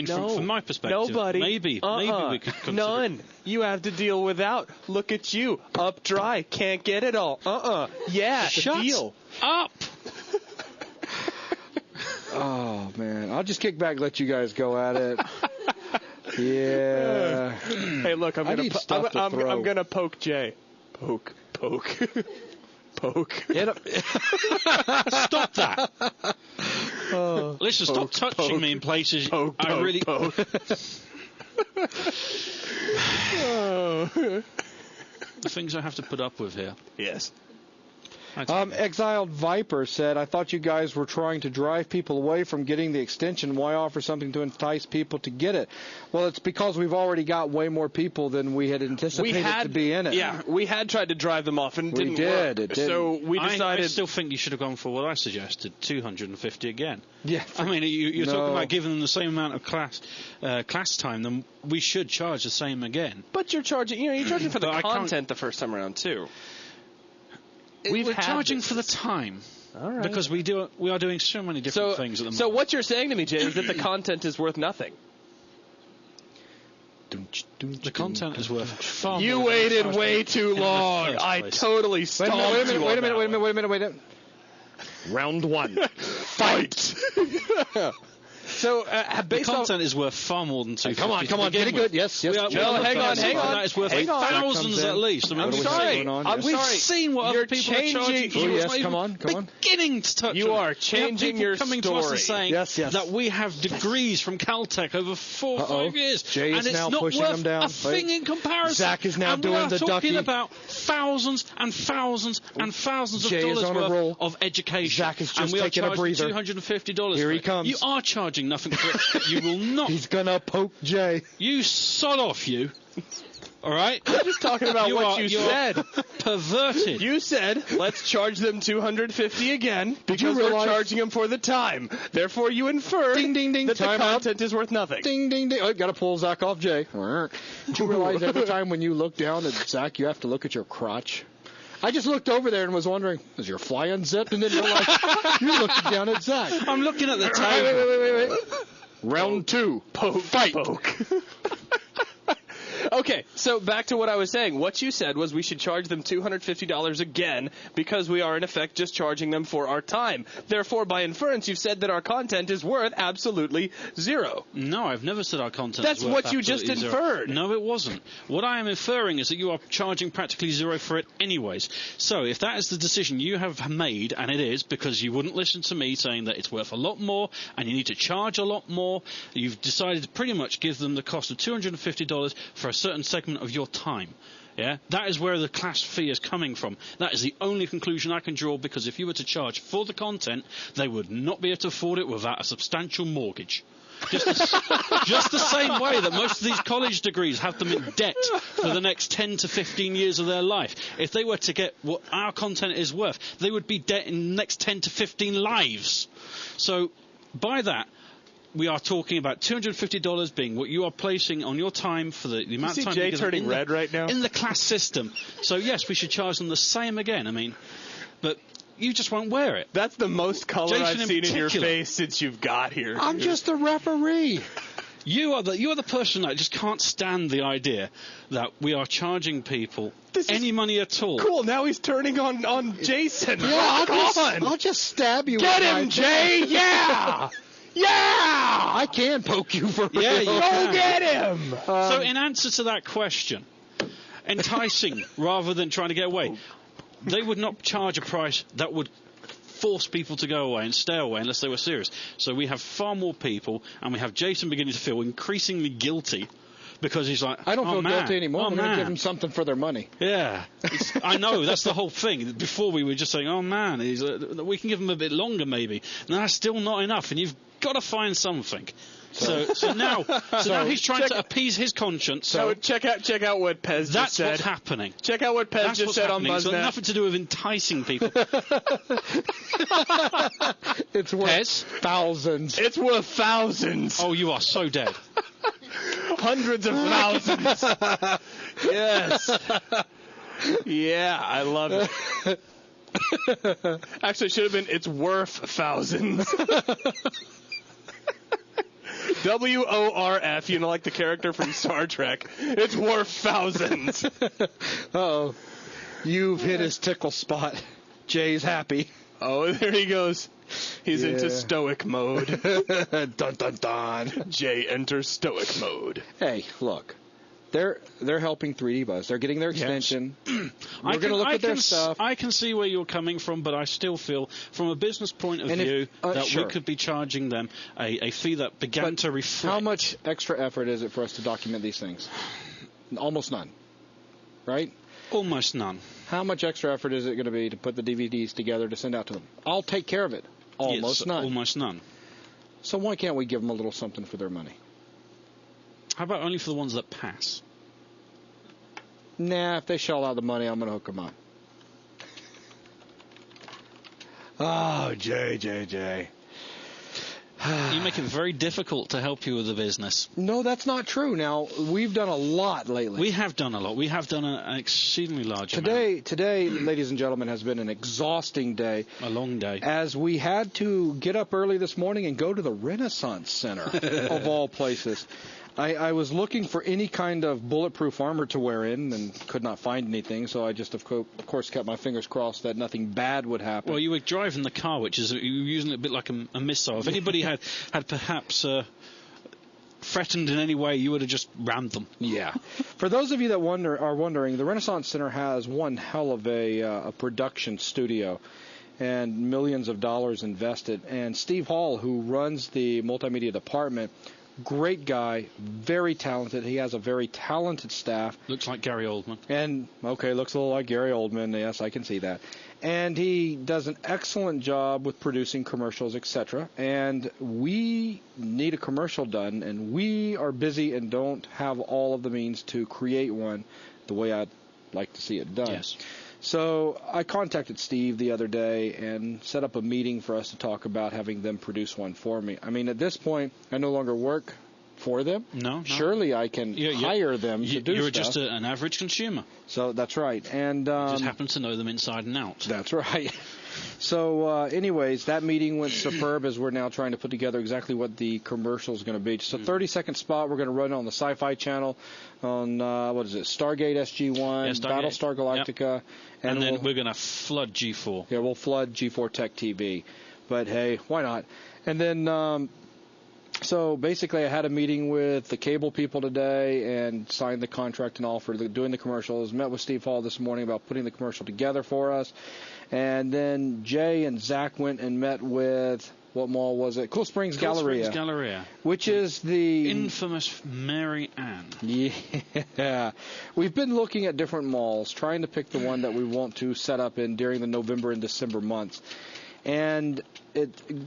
from my perspective, nobody. Maybe we could consider. None. You have to deal without. Look at you, up dry, can't get it all. Yeah, Shut deal. up. Oh, man. I'll just kick back and let you guys go at it. Yeah. Hey, look, I'm gonna poke Jay. Poke. Poke. Stop that. Listen, stop touching me in places I really... Poke. The things I have to put up with here. Yes. Exiled Viper said, I thought you guys were trying to drive people away from getting the extension. Why offer something to entice people to get it? Well, it's because we've already got way more people than we had anticipated to be in it. Yeah, we had tried to drive them off, and it didn't work. It didn't. So we decided... I still think you should have gone for what I suggested, 250 again. Yeah. I mean, you're talking about giving them the same amount of class time, then we should charge the same again. But you're charging for the content the first time around, too. We're charging for the time. All right. Because we are doing so many different things at the moment. So what you're saying to me, Jay, is that the content is worth nothing. The content is worth far more. You waited way too long. I totally stopped you. Wait a minute. Round 1. Fight. So, the based on content is worth far more than $250. Come on, get it good. Yes. No, hang on. That is worth thousands at least. I mean, I'm sorry. We've seen what other people are charging for. Yes, come on. Beginning to touch. You are changing your coming story. to us and saying that we have degrees from Caltech over 4 or 5 years, Jay is and now it's not pushing worth them down. a thing in comparison. Zach is now and doing the ducky. We are talking about thousands and thousands and thousands of dollars worth of education. Zach is just and we are taking a breather. $250. Here he comes. You are charging nothing for it. You will not. He's gonna poke Jay. You sod off, you. All right? I'm just talking about what you said. Perverted. You said, let's charge them $250 again because we're charging them for the time. Therefore, you infer ding, ding, ding, that the time content is worth nothing. Ding, ding, ding. Oh, got to pull Zach off Jay. Did you realize every time when you look down at Zach, you have to look at your crotch? I just looked over there and was wondering, is your fly unzipped? And then you're looking down at Zach. I'm looking at the table. Wait. Round 2. Fight. Okay, so back to what I was saying. What you said was we should charge them $250 again because we are, in effect, just charging them for our time. Therefore, by inference, you've said that our content is worth absolutely zero. No, I've never said our content That's is worth what you just inferred. No, it wasn't. What I am inferring is that you are charging practically zero for it anyways. So if that is the decision you have made, and it is because you wouldn't listen to me saying that it's worth a lot more and you need to charge a lot more, you've decided to pretty much give them the cost of $250 for a certain segment of your time. Yeah, that is where the class fee is coming from. That is the only conclusion I can draw, because if you were to charge for the content, they would not be able to afford it without a substantial mortgage. Just the same way that most of these college degrees have them in debt for the next 10 to 15 years of their life. If they were to get what our content is worth, they would be debt in the next 10 to 15 lives. So by that, we are talking about $250 being what you are placing on your time for the amount of time. Jay turning red right now in the class system. So yes, we should charge them the same again. I mean, but you just won't wear it. That's the most color Jason I've seen in your face since you've got here. I'm just a referee. You are the person that just can't stand the idea that we are charging people any money at all. Cool. Now he's turning on Jason. Yeah, I'll just stab you. Get him, Jay. Yeah. Yeah! I can poke you for real. Yeah, you Go can. get him! So in answer to that question, enticing rather than trying to get away, they would not charge a price that would force people to go away and stay away unless they were serious. So we have far more people, and we have Jason beginning to feel increasingly guilty because he's like, I don't feel guilty anymore. I'm going to give him them something for their money. Yeah, I know. That's the whole thing. Before we were just saying, oh man, we can give him a bit longer maybe. No, that's still not enough, and you've got to find something. So now he's trying to appease his conscience. So check out what Pez just said. That's what's happening. Check out what Pez just said on BuzzTV. It's got nothing to do with enticing people. It's worth thousands. It's worth thousands. Oh, you are so dead. Hundreds of thousands. Yes. Yeah, I love it. Actually, it should have been, it's worth thousands. WORF, you know, like the character from Star Trek. It's worth thousands. Uh-oh. You've hit his tickle spot. Jay's happy. Oh, there he goes. He's into stoic mode. Dun, dun, dun. Jay enters stoic mode. Hey, look. They're helping 3D Buzz. They're getting their extension. We're going to look at their stuff. I can see where you're coming from, but I still feel, from a business point of view, that we could be charging them a fee that began to reflect. How much extra effort is it for us to document these things? Almost none. Right? Almost none. How much extra effort is it going to be to put the DVDs together to send out to them? I'll take care of it. Almost none. Almost none. So why can't we give them a little something for their money? How about only for the ones that pass? Nah, if they shell out the money, I'm going to hook them on. Oh, Jay. You make it very difficult to help you with the business. No, that's not true. Now, we've done a lot lately. We have done a lot. We have done an exceedingly large amount. Today, ladies and gentlemen, has been an exhausting day. A long day. As we had to get up early this morning and go to the Renaissance Center, of all places. I was looking for any kind of bulletproof armor to wear in and could not find anything, so I just, of course, kept my fingers crossed that nothing bad would happen. Well, you were driving the car, which is, you were using it a bit like a missile. If anybody had perhaps threatened in any way, you would have just rammed them. Yeah. For those of you that are wondering, the Renaissance Center has one hell of a production studio and millions of dollars invested. And Steve Hall, who runs the multimedia department, great guy, very talented. He has a very talented staff. Looks like Gary Oldman. And, okay, looks a little like Gary Oldman. Yes, I can see that. And he does an excellent job with producing commercials, etc. And we need a commercial done, and we are busy and don't have all of the means to create one the way I'd like to see it done. Yes. So I contacted Steve the other day and set up a meeting for us to talk about having them produce one for me. I mean, at this point, I no longer work for them. No. Surely I can hire them to do You're stuff. just an average consumer. So that's right. And just happen to know them inside and out. That's right. So anyways, that meeting went superb as we're now trying to put together exactly what the commercial is going to be. Just a 30-second spot we're going to run on the Sci-Fi Channel on, Stargate SG-1, Battlestar Galactica. Yep. And then we're going to flood G4. Yeah, we'll flood G4 Tech TV. But, hey, why not? And then, so basically I had a meeting with the cable people today and signed the contract and all for doing the commercials. Met with Steve Hall this morning about putting the commercial together for us. And then Jay and Zach went and met with, what mall was it? Cool Springs Galleria. Which is the infamous Mary Ann. Yeah. We've been looking at different malls, trying to pick the one that we want to set up in during the November and December months. And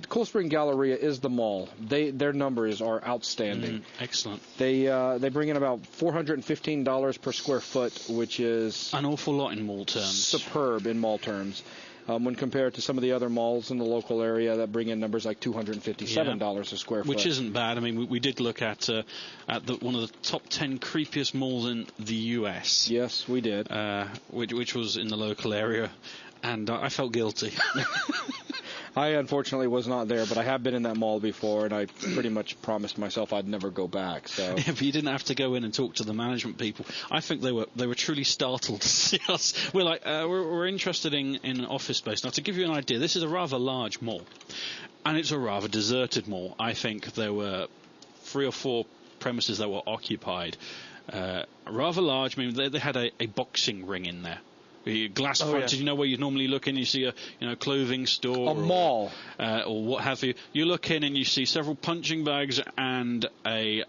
Cool Spring Galleria is the mall. Their numbers are outstanding. Excellent. They bring in about $415 per square foot, which is an awful lot in mall terms. Superb in mall terms. When compared to some of the other malls in the local area that bring in numbers like $257 a square foot. Which isn't bad. I mean, we did look at one of the top 10 creepiest malls in the U.S. Yes, we did. Which was in the local area, and I felt guilty. I unfortunately was not there, but I have been in that mall before, and I pretty much promised myself I'd never go back. So, if you didn't have to go in and talk to the management people, I think they were truly startled to see us. We're like, we're interested in office space. Now, to give you an idea, this is a rather large mall, and it's a rather deserted mall. I think there were 3 or 4 premises that were occupied. Rather large. I mean, they had a boxing ring in there. Glass fronted, you know where you normally look in, you see a clothing store, mall, or what have you. You look in and you see several punching bags and a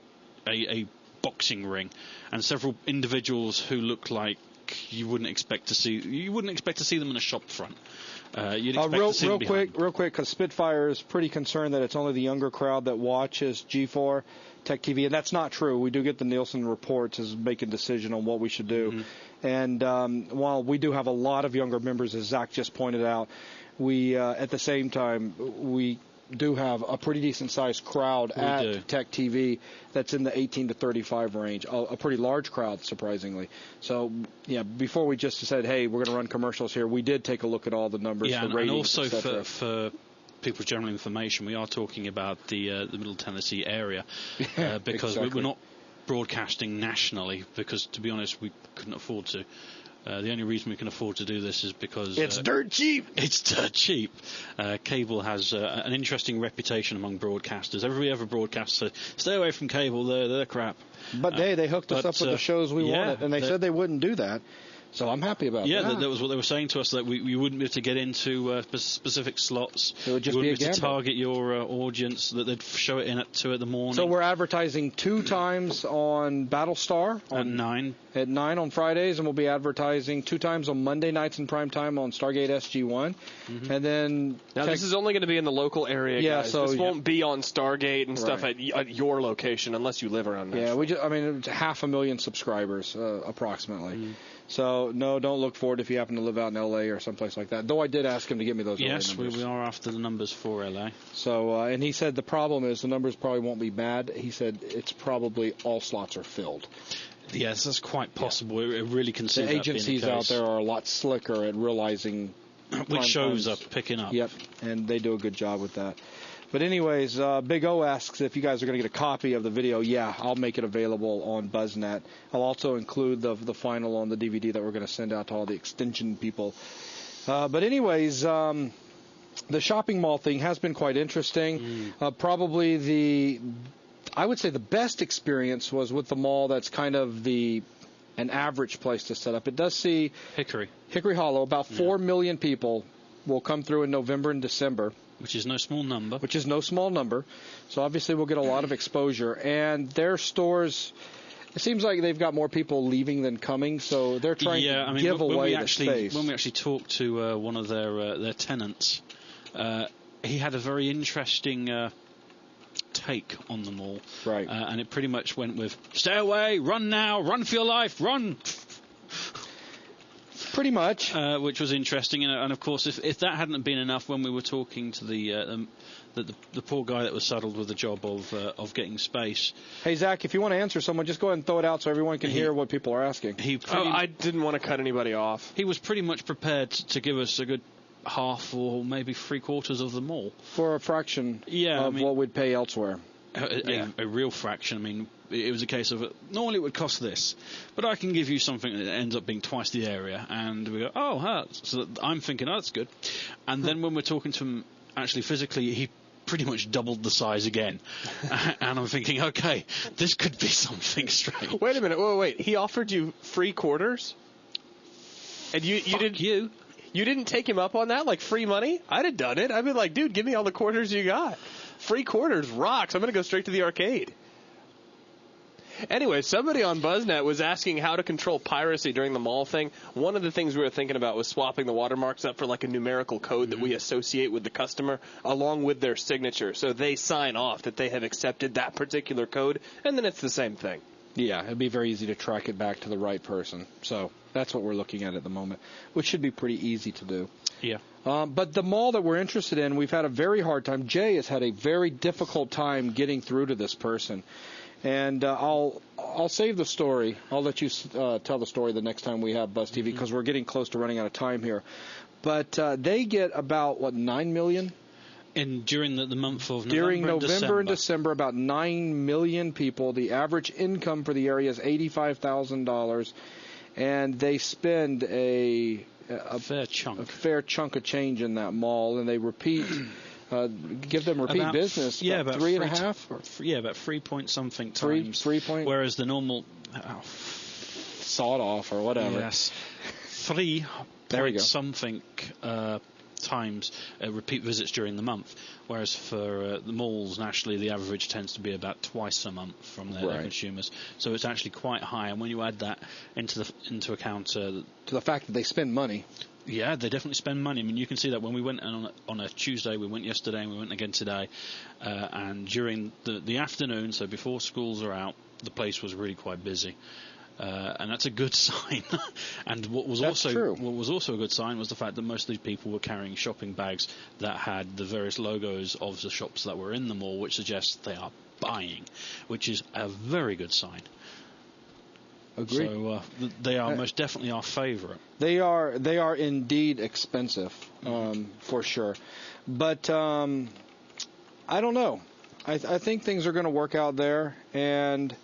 boxing ring, and several individuals who look like you wouldn't expect to see. You wouldn't expect to see them in a shop front. You'd expect to see them behind. Real quick, because Spitfire is pretty concerned that it's only the younger crowd that watches G4 Tech TV, and that's not true. We do get the Nielsen reports as making a decision on what we should do. Mm-hmm. And while we do have a lot of younger members, as Zach just pointed out, we at the same time we do have a pretty decent-sized crowd at Tech TV that's in the 18 to 35 range, a pretty large crowd, surprisingly. So, yeah, before we just said, hey, we're going to run commercials here, we did take a look at all the numbers for ratings, and also for people's general information, we are talking about the Middle Tennessee area because we're not broadcasting nationally because, to be honest, we couldn't afford to. The only reason we can afford to do this is because it's dirt cheap. It's dirt cheap. Cable has an interesting reputation among broadcasters. Everybody ever broadcasts, stay away from cable. They're crap. But they hooked us up with the shows we wanted, and they said they wouldn't do that. So I'm happy about that. Yeah, that was what they were saying to us, that we wouldn't be able to get into specific slots. It would just be a gamble. To target your audience, that they'd show it in at 2 in the morning. So we're advertising 2 times on Battlestar. At 9. At 9 on Fridays, and we'll be advertising 2 times on Monday nights in prime time on Stargate SG-1. Mm-hmm. And then... Now, this is only going to be in the local area, guys. So this won't be on Stargate and stuff at your location unless you live around Nashville. Yeah, it's 500,000 subscribers, approximately. Mm-hmm. So, no, don't look for it if you happen to live out in L.A. or someplace like that. Though I did ask him to get me those numbers. Yes, we are after the numbers for L.A. So, and he said the problem is the numbers probably won't be bad. He said it's probably all slots are filled. Yes, that's quite possible. Yeah. It really can see the that agencies being the out there are a lot slicker at realizing which shows are picking up. Yep, and they do a good job with that. But anyways, Big O asks if you guys are going to get a copy of the video. Yeah, I'll make it available on BuzzNet. I'll also include the final on the DVD that we're going to send out to all the extension people. But anyways, the shopping mall thing has been quite interesting. Probably I would say the best experience was with the mall that's kind of an average place to set up. It does see Hickory Hollow. About 4 million people will come through in November and December. Which is no small number. So obviously we'll get a lot of exposure. And their stores, it seems like they've got more people leaving than coming, so they're trying to give away the space. When we actually talked to one of their tenants, he had a very interesting take on the mall. Right. And it pretty much went with, stay away, run now, run for your life, run. Pretty much. Which was interesting. And of course, if that hadn't been enough, when we were talking to the poor guy that was saddled with the job of getting space. Hey, Zach, if you want to answer someone, just go ahead and throw it out so everyone can hear what people are asking. I didn't want to cut anybody off. He was pretty much prepared to give us a good half or maybe 3/4 of the mall. For a fraction of what we'd pay elsewhere. A real fraction. I mean, it was a case of, normally it would cost this, but I can give you something that ends up being twice the area. And we go, so I'm thinking, that's good. And then when we're talking to him actually physically, he pretty much doubled the size again. And I'm thinking, okay, this could be something strange. Wait a minute. Wait. He offered you free quarters? And you didn't take him up on that? Like free money? I'd have done it. I'd be like, dude, give me all the quarters you got. Free quarters rocks. I'm going to go straight to the arcade. Anyway, somebody on BuzzNet was asking how to control piracy during the mall thing. One of the things we were thinking about was swapping the watermarks up for like a numerical code that we associate with the customer along with their signature. So they sign off that they have accepted that particular code, and then it's the same thing. Yeah, it'd be very easy to track it back to the right person. So that's what we're looking at the moment, which should be pretty easy to do. Yeah. But the mall that we're interested in, we've had a very hard time. Jay has had a very difficult time getting through to this person. And I'll save the story. I'll let you tell the story the next time we have BuzzTV because we're getting close to running out of time here. But they get about, 9 million? During the month of November and December, about 9 million people. The average income for the area is $85,000. And they spend a fair chunk of change in that mall, and they repeat, give them repeat business. About 3.5. About 3 point something times. 3 point. Whereas the normal sawed off or whatever. Yes, 3 point something times repeat visits during the month. Whereas for the malls nationally, the average tends to be about twice a month from their consumers. So it's actually quite high. And when you add that into account to the fact that they spend money. Yeah, they definitely spend money. I mean, you can see that when we went on a Tuesday, we went yesterday, and we went again today. And during the afternoon, so before schools are out, the place was really quite busy. And that's a good sign. And what was also a good sign was the fact that most of these people were carrying shopping bags that had the various logos of the shops that were in the mall, which suggests they are buying, which is a very good sign. Agreed. So they are most definitely our favourite. They are indeed expensive, for sure. But I don't know. I think things are going to work out there, and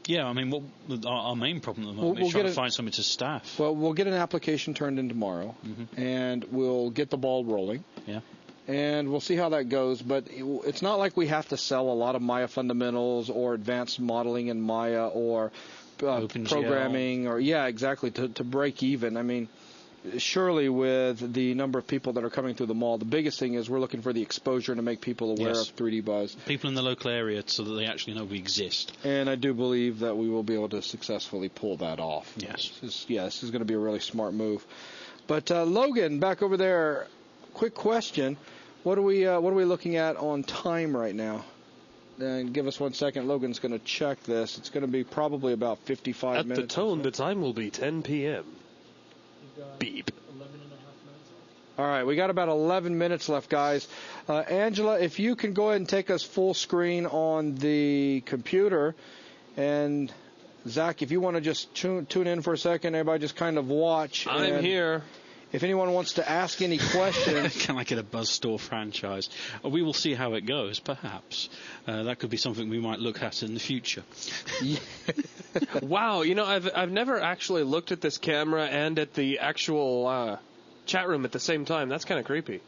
yeah, I mean, our main problem at the moment is trying to find somebody to staff. Well, we'll get an application turned in tomorrow, and we'll get the ball rolling. Yeah. And we'll see how that goes. But it's not like we have to sell a lot of Maya fundamentals or advanced modeling in Maya or programming or to break even. I mean, surely with the number of people that are coming through the mall, the biggest thing is we're looking for the exposure to make people aware of 3D Buzz. People in the local area so that they actually know we exist. And I do believe that we will be able to successfully pull that off. Yes. This is going to be a really smart move. But Logan, back over there, quick question. What are we looking at on time right now? And give us 1 second. Logan's going to check this. It's going to be probably about 55 minutes. At the tone, the time will be 10 p.m. Beep. 11 and a half minutes left. All right, we got about 11 minutes left, guys. Angela, if you can go ahead and take us full screen on the computer. And Zach, if you want to just tune in for a second, everybody just kind of watch. I'm here. If anyone wants to ask any questions... Can I get a Buzz Store franchise? We will see how it goes, perhaps. That could be something we might look at in the future. Wow, I've never actually looked at this camera and at the actual chat room at the same time. That's kind of creepy.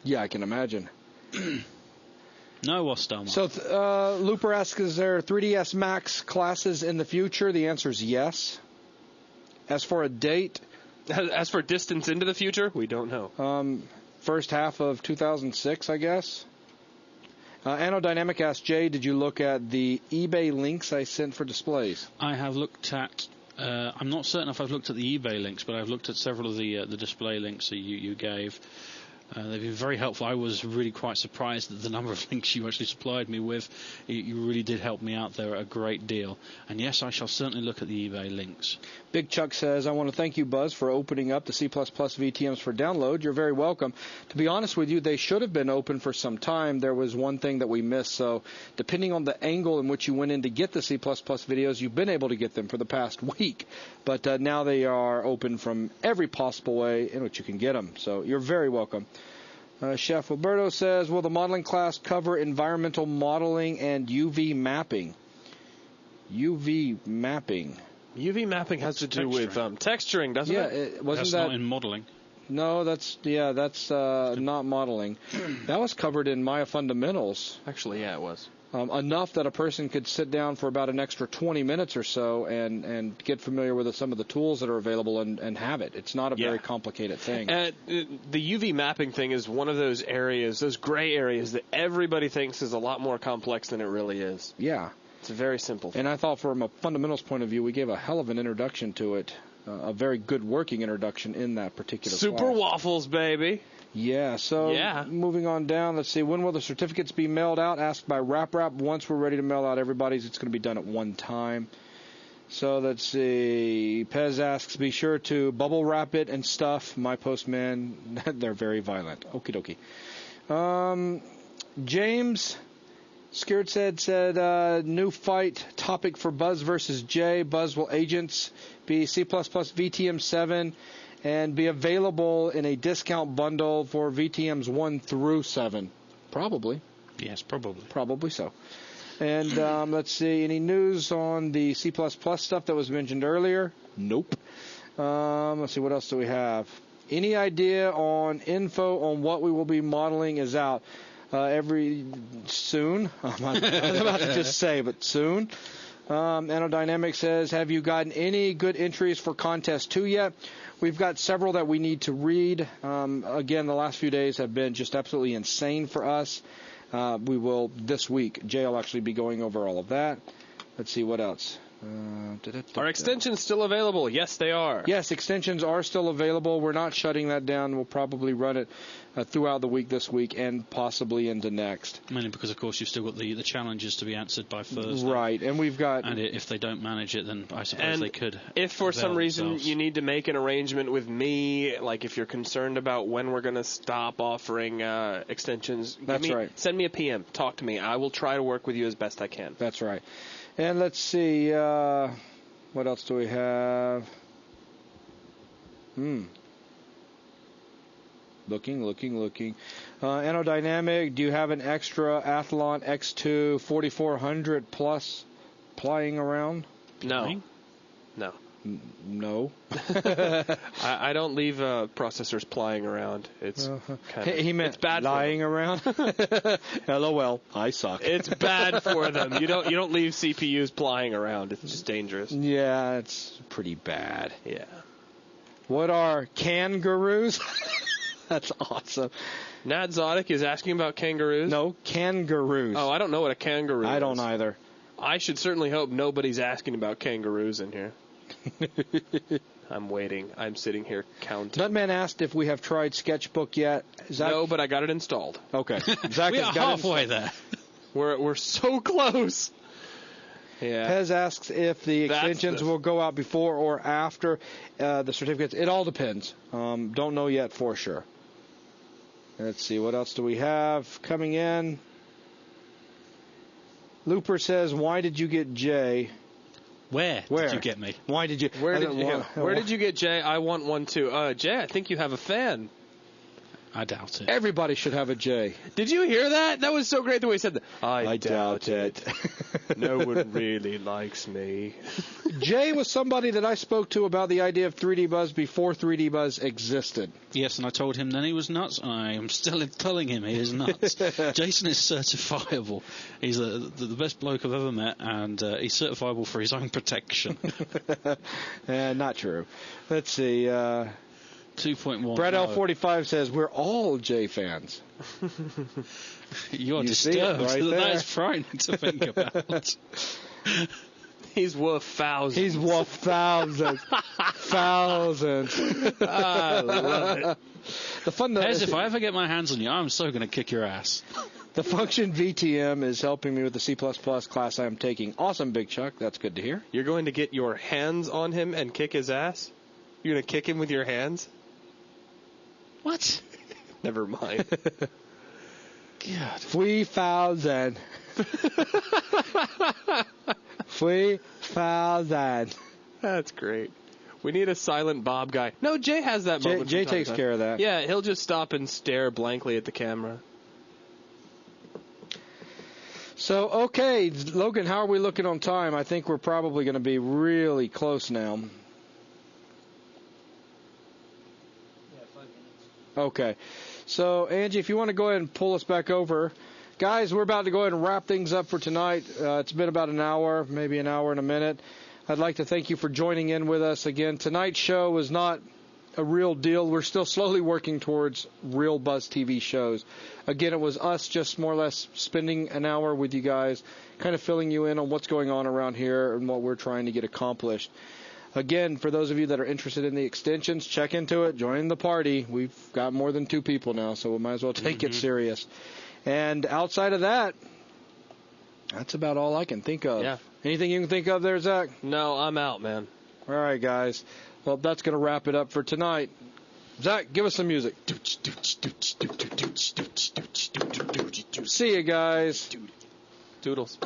Yeah, I can imagine. No, Wostelma. So Looper asks, is there 3DS Max classes in the future? The answer is yes. As for a date... As for distance into the future, we don't know. First half of 2006, I guess. Anodynamic asked, Jay, did you look at the eBay links I sent for displays? I have looked at... I'm not certain if I've looked at the eBay links, but I've looked at several of the display links that you gave. They've been very helpful. I was really quite surprised at the number of links you actually supplied me with. You really did help me out there a great deal. And yes, I shall certainly look at the eBay links. Big Chuck says, I want to thank you, Buzz, for opening up the C++ VTMs for download. You're very welcome. To be honest with you, they should have been open for some time. There was one thing that we missed. So depending on the angle in which you went in to get the C++ videos, you've been able to get them for the past week. But now they are open from every possible way in which you can get them. So you're very welcome. Chef Alberto says, will the modeling class cover environmental modeling and UV mapping? UV mapping. UV mapping has to do with texturing, doesn't it? Yeah, wasn't that's that not in modeling. No, that's not modeling. That was covered in Maya Fundamentals. Actually, yeah, it was. Enough that a person could sit down for about an extra 20 minutes or so and get familiar with some of the tools that are available and have it. It's not a very complicated thing. The UV mapping thing is one of those areas, those gray areas that everybody thinks is a lot more complex than it really is. Yeah. It's a very simple thing. And I thought from a fundamentals point of view, we gave a hell of an introduction to it, a very good working introduction in that particular Super class. waffles, baby. Yeah, so moving on down, let's see, when will the certificates be mailed out? Asked by Rap. Once we're ready to mail out everybody's, it's going to be done at one time. So let's see, Pez asks, be sure to bubble wrap it and stuff. My postman, they're very violent. Okie dokie. James Scared said new fight topic for Buzz versus Jay. Buzz will agents be C++ VTM 7 and be available in a discount bundle for VTMs 1 through 7. Probably. Yes, probably. Probably so. And let's see, any news on the C++ stuff that was mentioned earlier? Nope. Let's see, what else do we have? Any idea on info on what we will be modeling is out soon? I'm about to just say, but soon. Anodynamic says, have you gotten any good entries for Contest 2 yet? We've got several that we need to read. Again, the last few days have been just absolutely insane for us. We will this week. Jay will actually be going over all of that. Let's see, what else? Are extensions still available? Yes, they are. Yes, extensions are still available. We're not shutting that down. We'll probably run it throughout the week this week and possibly into next. Mainly because, of course, you've still got the challenges to be answered by Thursday. Right, and we've got... And if they don't manage it, then I suppose they could. If for some reason you need to make an arrangement with me, like if you're concerned about when we're going to stop offering extensions, send me a PM. Talk to me. I will try to work with you as best I can. That's right. And let's see, what else do we have? Looking. Anodynamic, do you have an extra Athlon X2 4400 plus plying around? No. No. I don't leave processors plying around. It's he meant it's bad lying around. LOL. I suck. It's bad for them. You don't leave CPUs plying around. It's just dangerous. Yeah, it's pretty bad. Yeah. What are kangaroos? That's awesome. Nat Zodic is asking about kangaroos. No, kangaroos. Oh, I don't know what a kangaroo is. I don't either. I should certainly hope nobody's asking about kangaroos in here. I'm waiting. I'm sitting here counting. Nutman asked if we have tried Sketchbook yet. No, but I got it installed. Okay. Zach we are halfway there. We're so close. Yeah. Pez asks if the extensions will go out before or after the certificates. It all depends. Don't know yet for sure. Let's see. What else do we have coming in? Looper says, why did you get Jay? Where did you get me? Why did you? Where did you get Jay? I want one too. Jay, I think you have a fan. I doubt it. Everybody should have a J. Did you hear that? That was so great the way he said that. I doubt it. No one really likes me. Jay was somebody that I spoke to about the idea of 3D Buzz before 3D Buzz existed. Yes, and I told him then he was nuts, and I am still telling him he is nuts. Jason is certifiable. He's the best bloke I've ever met, and he's certifiable for his own protection. Not true. Let's see. 2.1. Brett L45 says, we're all J fans. You're disturbed. Right that is frightening to think about. He's worth thousands. He's worth thousands. Thousands. I love it. The fun though is if I ever get my hands on you, I'm so going to kick your ass. The function VTM is helping me with the C++ class I am taking. Awesome, Big Chuck. That's good to hear. You're going to get your hands on him and kick his ass? You're going to kick him with your hands? What? Never mind. God. 3,000. 3,000. That's great. We need a silent Bob guy. No, Jay has that moment. Jay takes care of that. Yeah, he'll just stop and stare blankly at the camera. So, okay, Logan, how are we looking on time? I think we're probably going to be really close now. Okay. So, Angie, if you want to go ahead and pull us back over. Guys, we're about to go ahead and wrap things up for tonight. It's been about an hour, maybe an hour and a minute. I'd like to thank you for joining in with us again. Tonight's show was not a real deal. We're still slowly working towards real BuzzTV shows. Again, it was us just more or less spending an hour with you guys, kind of filling you in on what's going on around here and what we're trying to get accomplished. Again, for those of you that are interested in the extensions, check into it. Join the party. We've got more than 2 people now, so we might as well take it serious. And outside of that, that's about all I can think of. Yeah. Anything you can think of there, Zach? No, I'm out, man. All right, guys. Well, that's going to wrap it up for tonight. Zach, give us some music. See you guys. Toodles.